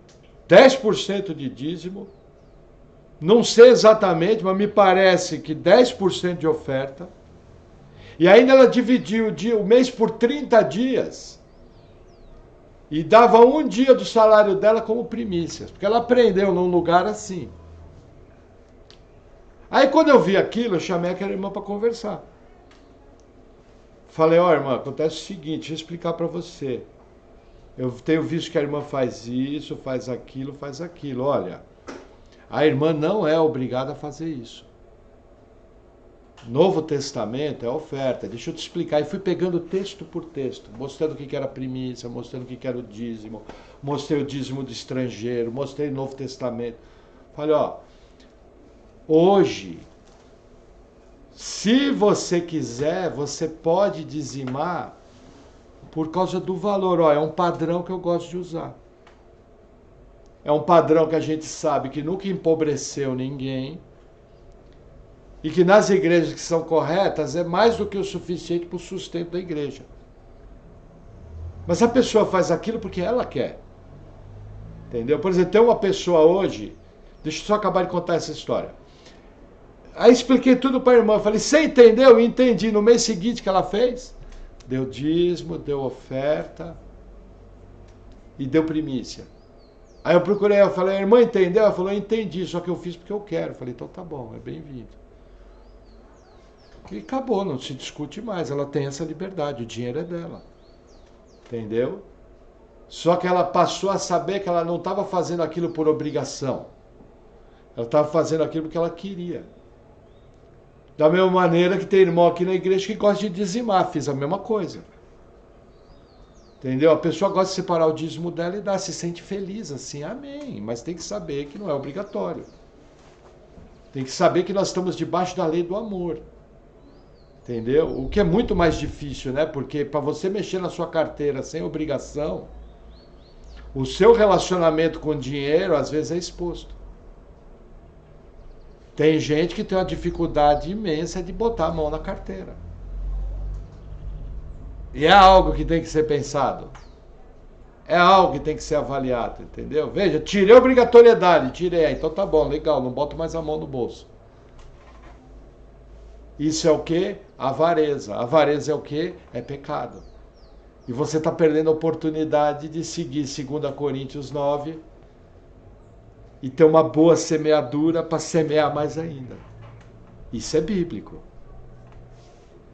10% de dízimo, não sei exatamente, mas me parece que 10% de oferta. E ainda ela dividia o mês por 30 dias. E dava um dia do salário dela como primícias, porque ela aprendeu num lugar assim. Aí quando eu vi aquilo, eu chamei aquela irmã para conversar. Falei, ó, irmã, acontece o seguinte, deixa eu explicar para você. Eu tenho visto que a irmã faz isso, faz aquilo, faz aquilo. Olha, a irmã não é obrigada a fazer isso. Novo Testamento é oferta. Deixa eu te explicar. E fui pegando texto por texto, mostrando o que era primícia, mostrando o que era o dízimo, mostrei o dízimo do estrangeiro, mostrei o Novo Testamento. Falei, ó, hoje, se você quiser, você pode dizimar por causa do valor. Ó, é um padrão que eu gosto de usar. É um padrão que a gente sabe que nunca empobreceu ninguém e que nas igrejas que são corretas é mais do que o suficiente para o sustento da igreja. Mas a pessoa faz aquilo porque ela quer. Entendeu? Por exemplo, tem uma pessoa hoje, deixa eu só acabar de contar essa história. Aí expliquei tudo para a irmã, falei, você entendeu? Entendi. No mês seguinte que ela fez, deu dízimo, deu oferta e deu primícia. Aí eu procurei, eu falei, a irmã entendeu? Ela falou, eu entendi, só que eu fiz porque eu quero. Eu falei, então tá bom, é bem-vindo. E acabou, não se discute mais, ela tem essa liberdade, o dinheiro é dela. Entendeu? Só que ela passou a saber que ela não estava fazendo aquilo por obrigação. Ela estava fazendo aquilo porque ela queria. Da mesma maneira que tem irmão aqui na igreja que gosta de dizimar, fiz a mesma coisa. Entendeu? A pessoa gosta de separar o dízimo dela e dar, se sente feliz assim, amém. Mas tem que saber que não é obrigatório. Tem que saber que nós estamos debaixo da lei do amor. Entendeu? O que é muito mais difícil, né? Porque para você mexer na sua carteira sem obrigação, o seu relacionamento com o dinheiro às vezes é exposto. Tem gente que tem uma dificuldade imensa de botar a mão na carteira. E é algo que tem que ser pensado. É algo que tem que ser avaliado, entendeu? Veja, tirei a obrigatoriedade, tirei. Então tá bom, legal, não boto mais a mão no bolso. Isso é o quê? Avareza. Avareza é o quê? É pecado. E você está perdendo a oportunidade de seguir 2 Coríntios 9 e ter uma boa semeadura para semear mais ainda. Isso é bíblico.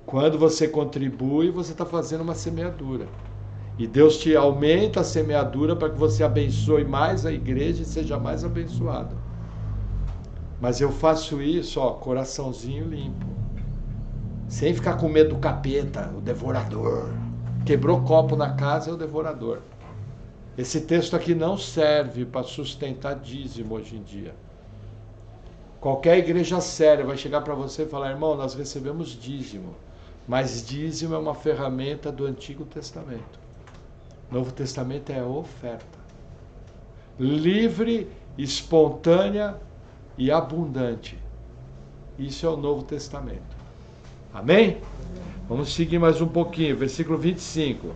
Quando você contribui, você está fazendo uma semeadura. E Deus te aumenta a semeadura para que você abençoe mais a igreja e seja mais abençoado. Mas eu faço isso, ó, coraçãozinho limpo. Sem ficar com medo do capeta, o devorador. Quebrou copo na casa, é o devorador. Esse texto aqui não serve para sustentar dízimo hoje em dia. Qualquer igreja séria vai chegar para você e falar, irmão, nós recebemos dízimo. Mas dízimo é uma ferramenta do Antigo Testamento. Novo Testamento é oferta. Livre, espontânea e abundante. Isso é o Novo Testamento. Amém? Vamos seguir mais um pouquinho. Versículo 25.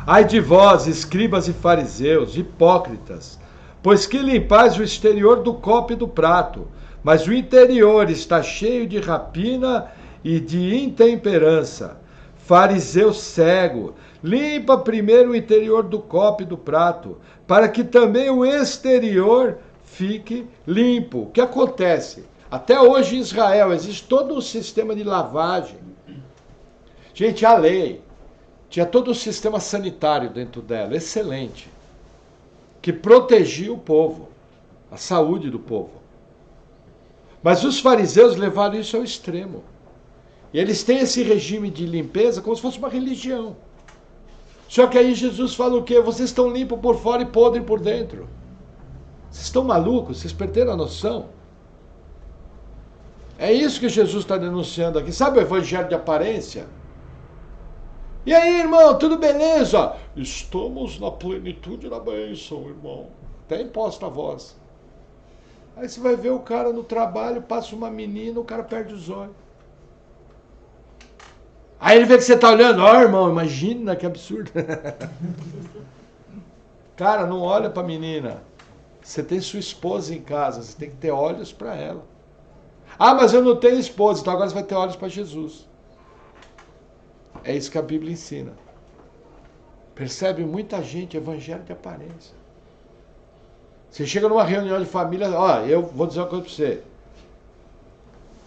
Ai de vós, escribas e fariseus, hipócritas, pois que limpais o exterior do copo e do prato, mas o interior está cheio de rapina e de intemperança. Fariseu cego, limpa primeiro o interior do copo e do prato, para que também o exterior fique limpo. O que acontece? Até hoje em Israel existe todo um sistema de lavagem. Gente, a lei tinha todo um sistema sanitário dentro dela, excelente, que protegia o povo, a saúde do povo. Mas os fariseus levaram isso ao extremo. E eles têm esse regime de limpeza como se fosse uma religião. Só que aí Jesus fala o quê? Vocês estão limpos por fora e podres por dentro. Vocês estão malucos? Vocês perderam a noção? É isso que Jesus está denunciando aqui. Sabe o evangelho de aparência? E aí, irmão, tudo beleza? Estamos na plenitude da bênção, irmão. Até imposta a voz. Aí você vai ver o cara no trabalho, passa uma menina, o cara perde os olhos. Aí ele vê que você tá olhando, ó, irmão, imagina que absurdo. Cara, não olha pra menina. Você tem sua esposa em casa, você tem que ter olhos para ela. Ah, mas eu não tenho esposa, então agora você vai ter olhos para Jesus. É isso que a Bíblia ensina. Percebe muita gente, evangelho de aparência. Você chega numa reunião de família, ó, eu vou dizer uma coisa para você.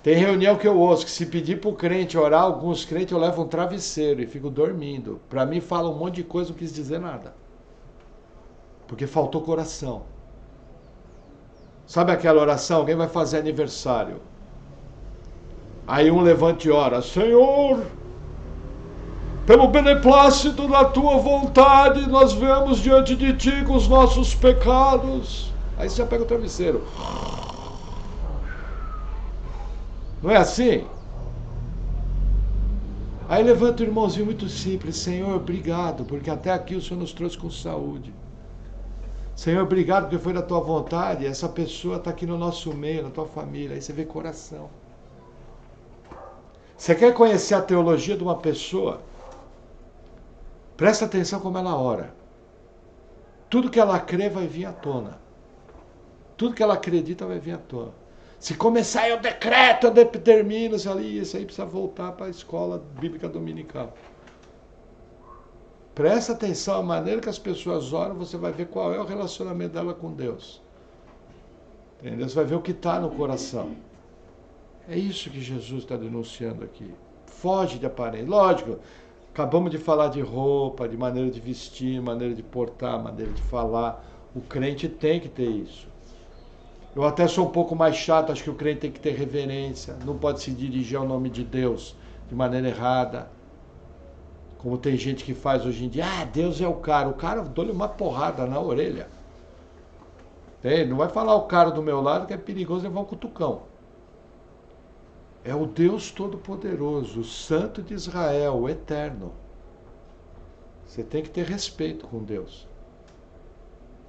Tem reunião que eu ouço, que se pedir para o crente orar, alguns crentes eu levo um travesseiro e fico dormindo. Para mim fala um monte de coisa, não quis dizer nada. Porque faltou coração. Sabe aquela oração? Alguém vai fazer aniversário. Aí um levante e ora, Senhor, pelo beneplácito da tua vontade, nós vemos diante de ti com os nossos pecados. Aí você já pega o travesseiro. Não é assim? Aí levanta o irmãozinho muito simples, Senhor, obrigado, porque até aqui o Senhor nos trouxe com saúde. Senhor, obrigado porque foi da tua vontade, essa pessoa está aqui no nosso meio, na tua família. Aí você vê coração. Você quer conhecer a teologia de uma pessoa? Presta atenção como ela ora. Tudo que ela crê vai vir à tona. Tudo que ela acredita vai vir à tona. Se começar eu decreto, eu determino, isso aí precisa voltar para a escola bíblica dominical. Presta atenção à maneira que as pessoas oram, você vai ver qual é o relacionamento dela com Deus. Entendeu? Você vai ver o que está no coração. É isso que Jesus está denunciando aqui. Foge de aparência. Lógico, acabamos de falar de roupa, de maneira de vestir, maneira de portar, maneira de falar. O crente tem que ter isso. Eu até sou um pouco mais chato, acho que o crente tem que ter reverência. Não pode se dirigir ao nome de Deus de maneira errada. Como tem gente que faz hoje em dia. Ah, Deus é o cara. O cara, dou-lhe uma porrada na orelha. Não vai falar o cara do meu lado que é perigoso levar um cutucão. É o Deus Todo-Poderoso, o Santo de Israel, o Eterno. Você tem que ter respeito com Deus.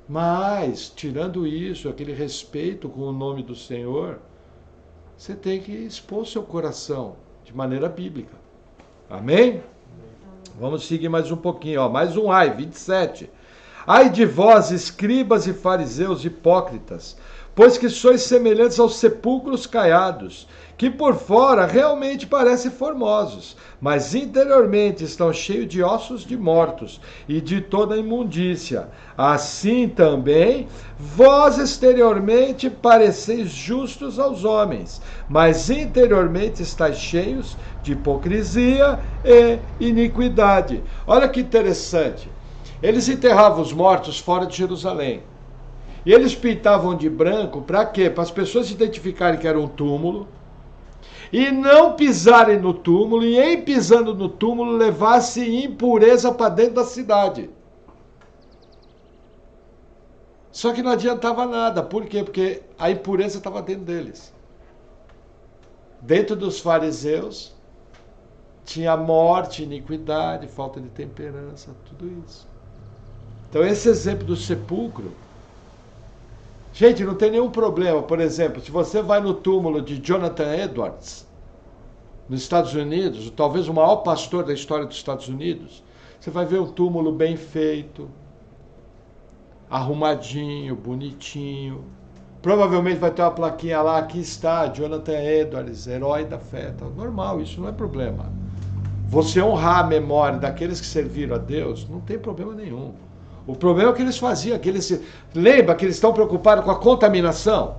Mas, tirando isso, aquele respeito com o nome do Senhor, você tem que expor seu coração de maneira bíblica. Amém? Vamos seguir mais um pouquinho, ó. Mais um ai, 27. Ai de vós, escribas e fariseus hipócritas, pois que sois semelhantes aos sepulcros caiados, que por fora realmente parecem formosos, mas interiormente estão cheios de ossos de mortos e de toda imundícia. Assim também, vós exteriormente pareceis justos aos homens, mas interiormente estáis cheios de hipocrisia e iniquidade. Olha que interessante. Eles enterravam os mortos fora de Jerusalém. E eles pintavam de branco para quê? Para as pessoas identificarem que era um túmulo e não pisarem no túmulo, e em pisando no túmulo levasse impureza para dentro da cidade. Só que não adiantava nada. Por quê? Porque a impureza estava dentro deles. Dentro dos fariseus tinha morte, iniquidade, falta de temperança, tudo isso. Então esse exemplo do sepulcro, gente, não tem nenhum problema. Por exemplo, se você vai no túmulo de Jonathan Edwards, nos Estados Unidos, talvez o maior pastor da história dos Estados Unidos, você vai ver um túmulo bem feito, arrumadinho, bonitinho. Provavelmente vai ter uma plaquinha lá, aqui está, Jonathan Edwards, herói da fé. Tá normal, isso não é problema. Você honrar a memória daqueles que serviram a Deus, não tem problema nenhum. O problema é o que eles faziam. Lembra que eles estão preocupados com a contaminação?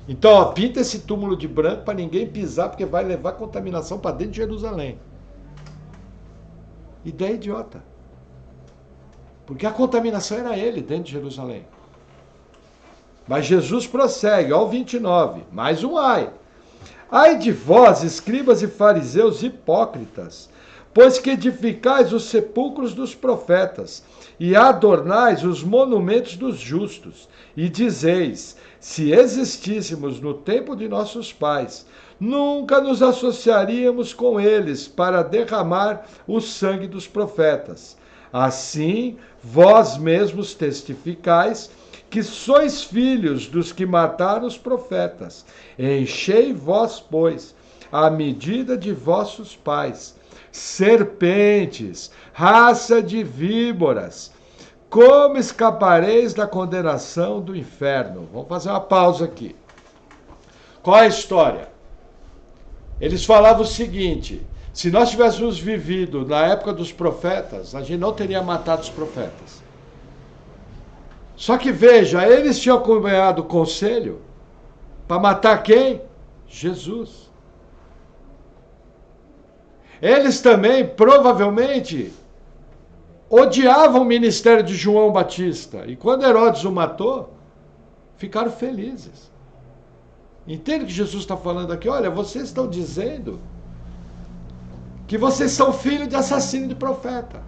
Então, ó, pinta esse túmulo de branco para ninguém pisar, porque vai levar contaminação para dentro de Jerusalém. Ideia idiota. Porque a contaminação era ele dentro de Jerusalém. Mas Jesus prossegue, ó, o 29, mais um ai. Ai de vós, escribas e fariseus hipócritas, pois que edificais os sepulcros dos profetas e adornais os monumentos dos justos, e dizeis, se existíssemos no tempo de nossos pais, nunca nos associaríamos com eles para derramar o sangue dos profetas. Assim, vós mesmos testificais que sois filhos dos que mataram os profetas. Enchei vós, pois, a medida de vossos pais. Serpentes, raça de víboras, como escapareis da condenação do inferno? Vamos fazer uma pausa aqui. Qual é a história? Eles falavam o seguinte: se nós tivéssemos vivido na época dos profetas, a gente não teria matado os profetas. Só que veja, eles tinham acompanhado o conselho para matar quem? Jesus. Eles também, provavelmente, odiavam o ministério de João Batista. E quando Herodes o matou, ficaram felizes. Entende o que Jesus está falando aqui? Olha, vocês estão dizendo que vocês são filhos de assassino de profeta.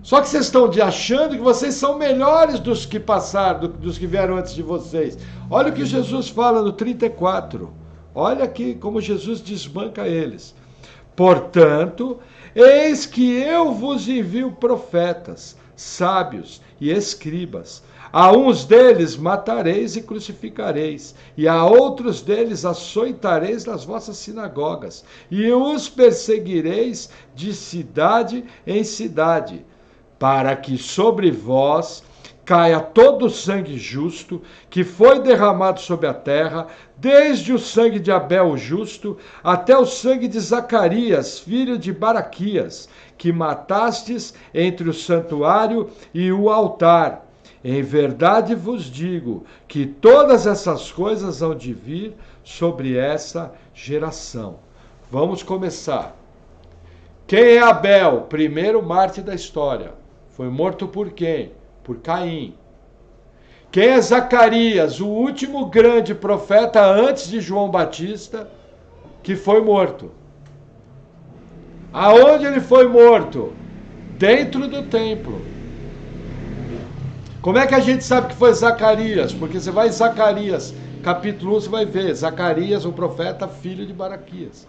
Só que vocês estão achando que vocês são melhores dos que passaram, dos que vieram antes de vocês. Olha o que Jesus fala no 34. Olha aqui como Jesus desbanca eles. Portanto, eis que eu vos envio profetas, sábios e escribas. A uns deles matareis e crucificareis, e a outros deles açoitareis nas vossas sinagogas, e os perseguireis de cidade em cidade, para que sobre vós caia todo o sangue justo que foi derramado sobre a terra, desde o sangue de Abel o justo, até o sangue de Zacarias, filho de Baraquias, que matastes entre o santuário e o altar. Em verdade vos digo que todas essas coisas hão de vir sobre essa geração. Vamos começar. Quem é Abel? Primeiro mártir da história. Foi morto por quem? Por Caim. Quem é Zacarias? O último grande profeta antes de João Batista, que foi morto. Aonde ele foi morto? Dentro do templo. Como é que a gente sabe que foi Zacarias? Porque você vai em Zacarias, capítulo 1, você vai ver. Zacarias, o profeta, filho de Baraquias.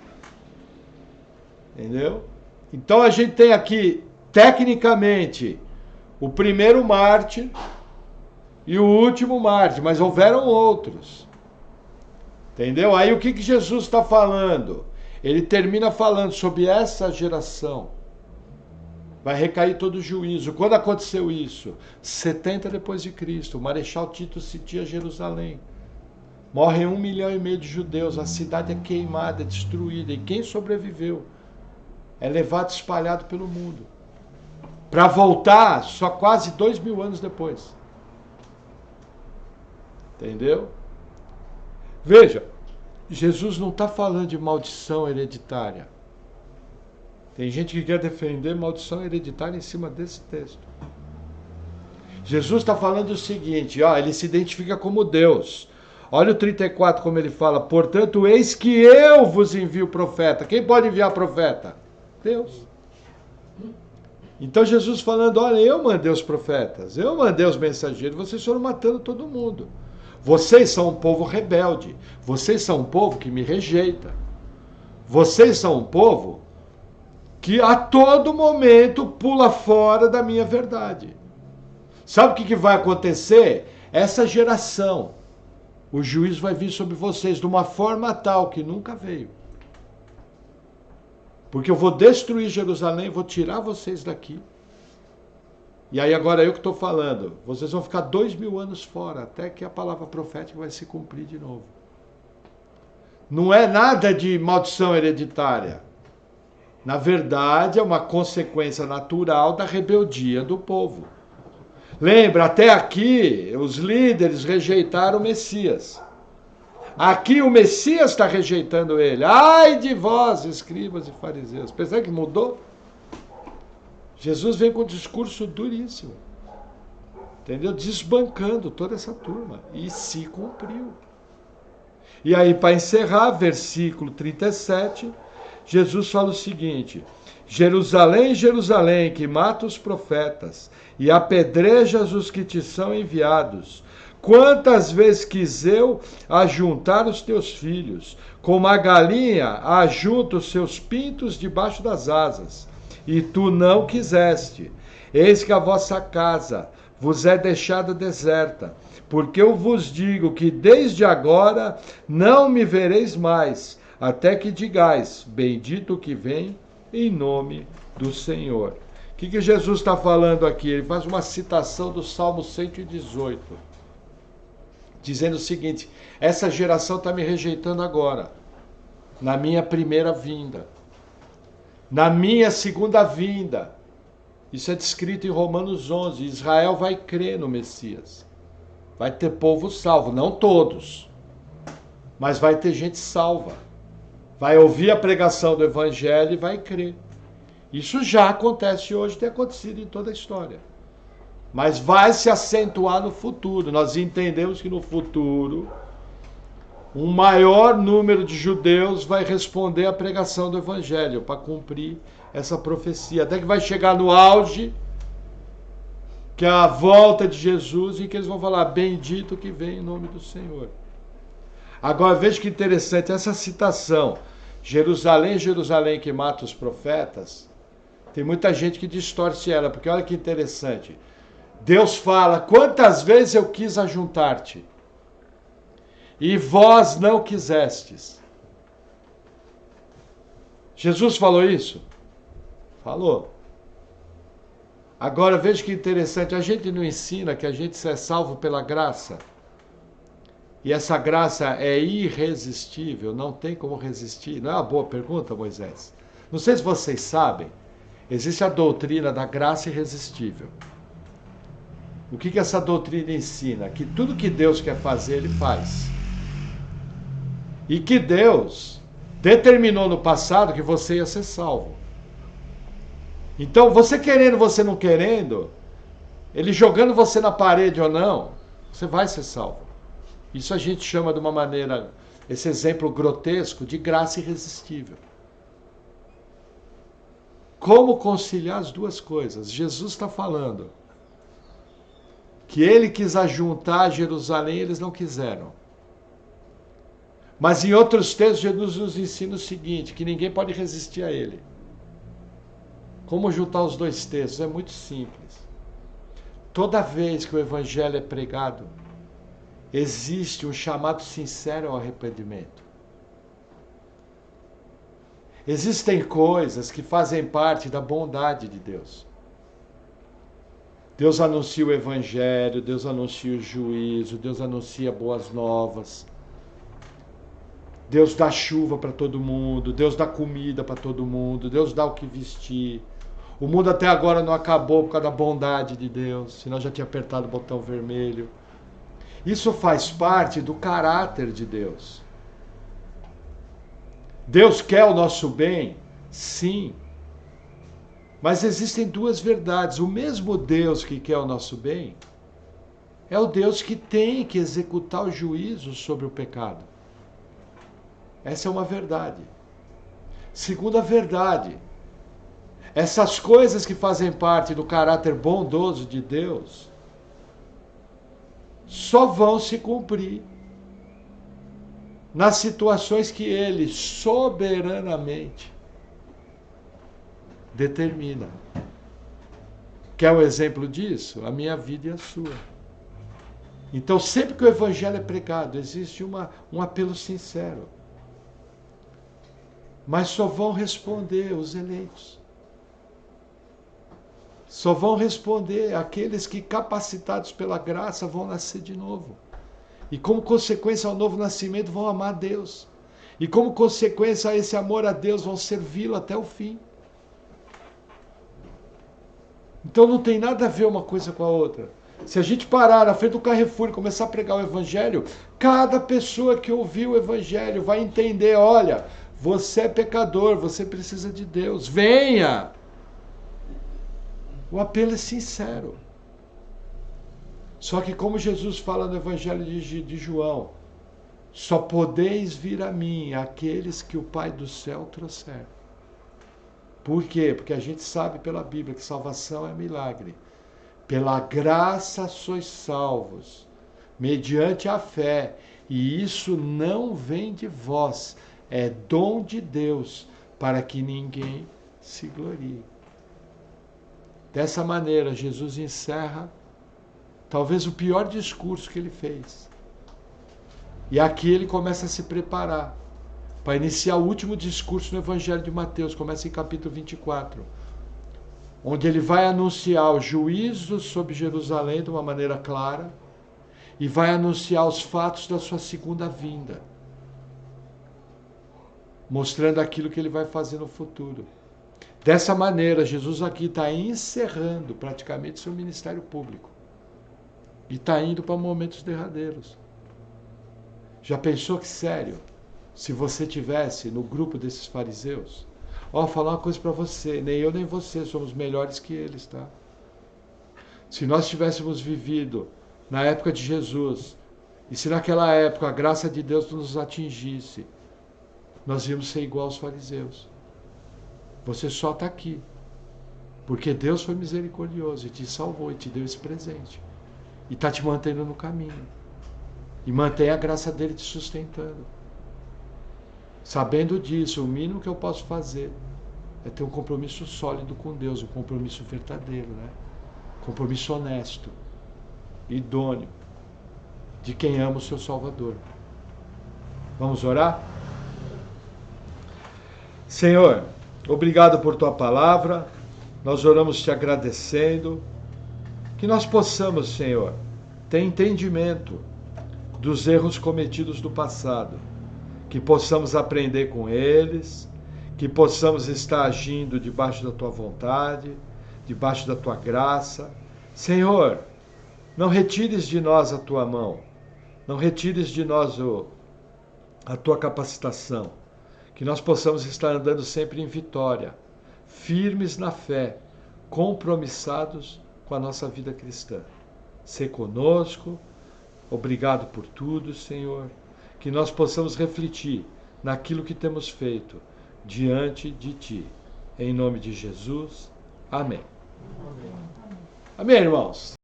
Entendeu? Então a gente tem aqui, tecnicamente, o primeiro mártir e o último mártir, mas houveram outros. Entendeu? Aí o que Jesus está falando? Ele termina falando sobre essa geração. Vai recair todo o juízo. Quando aconteceu isso? 70 depois de Cristo. O Marechal Tito sitia Jerusalém. Morrem 1,5 milhão de judeus. A cidade é queimada, é destruída. E quem sobreviveu é levado espalhado pelo mundo. Para voltar só quase 2.000 anos depois. Entendeu? Veja, Jesus não está falando de maldição hereditária. Tem gente que quer defender maldição hereditária em cima desse texto. Jesus está falando o seguinte, ó, ele se identifica como Deus. Olha o 34 como ele fala, portanto, eis que eu vos envio profeta. Quem pode enviar profeta? Deus. Então Jesus falando, olha, eu mandei os profetas, eu mandei os mensageiros, vocês foram matando todo mundo. Vocês são um povo rebelde, vocês são um povo que me rejeita. Vocês são um povo que a todo momento pula fora da minha verdade. Sabe o que vai acontecer? Essa geração, o juízo vai vir sobre vocês de uma forma tal que nunca veio. Porque eu vou destruir Jerusalém, vou tirar vocês daqui. E aí agora eu que estou falando, vocês vão ficar 2.000 anos fora, até que a palavra profética vai se cumprir de novo. Não é nada de maldição hereditária. Na verdade, é uma consequência natural da rebeldia do povo. Lembra, até aqui, os líderes rejeitaram o Messias. Aqui o Messias está rejeitando ele. Ai de vós, escribas e fariseus. Percebe que mudou? Jesus vem com um discurso duríssimo. Entendeu? Desbancando toda essa turma. E se cumpriu. E aí, para encerrar, versículo 37... Jesus fala o seguinte, Jerusalém, Jerusalém, que mata os profetas e apedrejas os que te são enviados. Quantas vezes quis eu ajuntar os teus filhos, como a galinha ajunta os seus pintos debaixo das asas, e tu não quiseste. Eis que a vossa casa vos é deixada deserta, porque eu vos digo que desde agora não me vereis mais, até que digais, bendito o que vem em nome do Senhor. O que Jesus está falando aqui? Ele faz uma citação do Salmo 118, dizendo o seguinte: essa geração está me rejeitando agora, na minha primeira vinda, na minha segunda vinda. Isso é descrito em Romanos 11. Israel vai crer no Messias. Vai ter povo salvo, não todos, mas vai ter gente salva. Vai ouvir a pregação do Evangelho e vai crer. Isso já acontece hoje, tem acontecido em toda a história. Mas vai se acentuar no futuro. Nós entendemos que no futuro um maior número de judeus vai responder à pregação do Evangelho para cumprir essa profecia. Até que vai chegar no auge, que é a volta de Jesus, em que eles vão falar, bendito que vem em nome do Senhor. Agora veja que interessante essa citação. Jerusalém, Jerusalém que mata os profetas. Tem muita gente que distorce ela, porque olha que interessante. Deus fala, quantas vezes eu quis ajuntar-te, e vós não quisestes. Jesus falou isso? Falou. Agora veja que interessante, a gente não ensina que a gente é salvo pela graça. E essa graça é irresistível, não tem como resistir. Não é uma boa pergunta, Moisés? Não sei se vocês sabem, existe a doutrina da graça irresistível. O que essa doutrina ensina? Que tudo que Deus quer fazer, Ele faz. E que Deus determinou no passado que você ia ser salvo. Então, você querendo, você não querendo, Ele jogando você na parede ou não, você vai ser salvo. Isso a gente chama de uma maneira, esse exemplo grotesco, de graça irresistível. Como conciliar as duas coisas? Jesus está falando que Ele quis ajuntar Jerusalém, eles não quiseram. Mas em outros textos, Jesus nos ensina o seguinte, que ninguém pode resistir a Ele. Como juntar os dois textos? É muito simples. Toda vez que o Evangelho é pregado, existe um chamado sincero ao arrependimento. Existem coisas que fazem parte da bondade de Deus. Deus anuncia o Evangelho, Deus anuncia o juízo, Deus anuncia boas novas. Deus dá chuva para todo mundo, Deus dá comida para todo mundo, Deus dá o que vestir. O mundo até agora não acabou por causa da bondade de Deus, senão já tinha apertado o botão vermelho. Isso faz parte do caráter de Deus. Deus quer o nosso bem? Sim. Mas existem duas verdades. O mesmo Deus que quer o nosso bem é o Deus que tem que executar o juízo sobre o pecado. Essa é uma verdade. Segunda verdade, essas coisas que fazem parte do caráter bondoso de Deus só vão se cumprir nas situações que Ele soberanamente determina. Quer um exemplo disso? A minha vida e a sua. Então, sempre que o Evangelho é pregado, existe um apelo sincero. Mas só vão responder os eleitos. Só vão responder aqueles que, capacitados pela graça, vão nascer de novo. E como consequência ao novo nascimento, vão amar a Deus. E como consequência a esse amor a Deus, vão servi-lo até o fim. Então não tem nada a ver uma coisa com a outra. Se a gente parar na frente do Carrefour e começar a pregar o Evangelho, cada pessoa que ouvir o Evangelho vai entender, olha, você é pecador, você precisa de Deus, venha! O apelo é sincero. Só que como Jesus fala no Evangelho de João, só podeis vir a mim aqueles que o Pai do céu trouxer. Por quê? Porque a gente sabe pela Bíblia que salvação é milagre. Pela graça sois salvos, mediante a fé. E isso não vem de vós, é dom de Deus, para que ninguém se glorie. Dessa maneira, Jesus encerra talvez o pior discurso que ele fez. E aqui ele começa a se preparar para iniciar o último discurso no Evangelho de Mateus, começa em capítulo 24, onde ele vai anunciar o juízo sobre Jerusalém de uma maneira clara e vai anunciar os fatos da sua segunda vinda, mostrando aquilo que ele vai fazer no futuro. Dessa maneira, Jesus aqui está encerrando praticamente seu ministério público e está indo para momentos derradeiros. Já pensou que sério, se você tivesse no grupo desses fariseus? Ó, falar uma coisa para você, nem eu nem você somos melhores que eles, tá? Se nós tivéssemos vivido na época de Jesus, e se naquela época a graça de Deus nos atingisse, nós íamos ser igual aos fariseus. Você só está aqui porque Deus foi misericordioso e te salvou e te deu esse presente. E está te mantendo no caminho. E mantém a graça dele te sustentando. Sabendo disso, o mínimo que eu posso fazer é ter um compromisso sólido com Deus, um compromisso verdadeiro, né? Compromisso honesto, idôneo, de quem ama o seu Salvador. Vamos orar? Senhor, obrigado por tua palavra, nós oramos te agradecendo, que nós possamos, Senhor, ter entendimento dos erros cometidos no passado, que possamos aprender com eles, que possamos estar agindo debaixo da tua vontade, debaixo da tua graça. Senhor, não retires de nós a tua mão, não retires de nós a tua capacitação, que nós possamos estar andando sempre em vitória, firmes na fé, compromissados com a nossa vida cristã. Sê conosco, obrigado por tudo, Senhor, que nós possamos refletir naquilo que temos feito diante de Ti. Em nome de Jesus, amém. Amém, irmãos.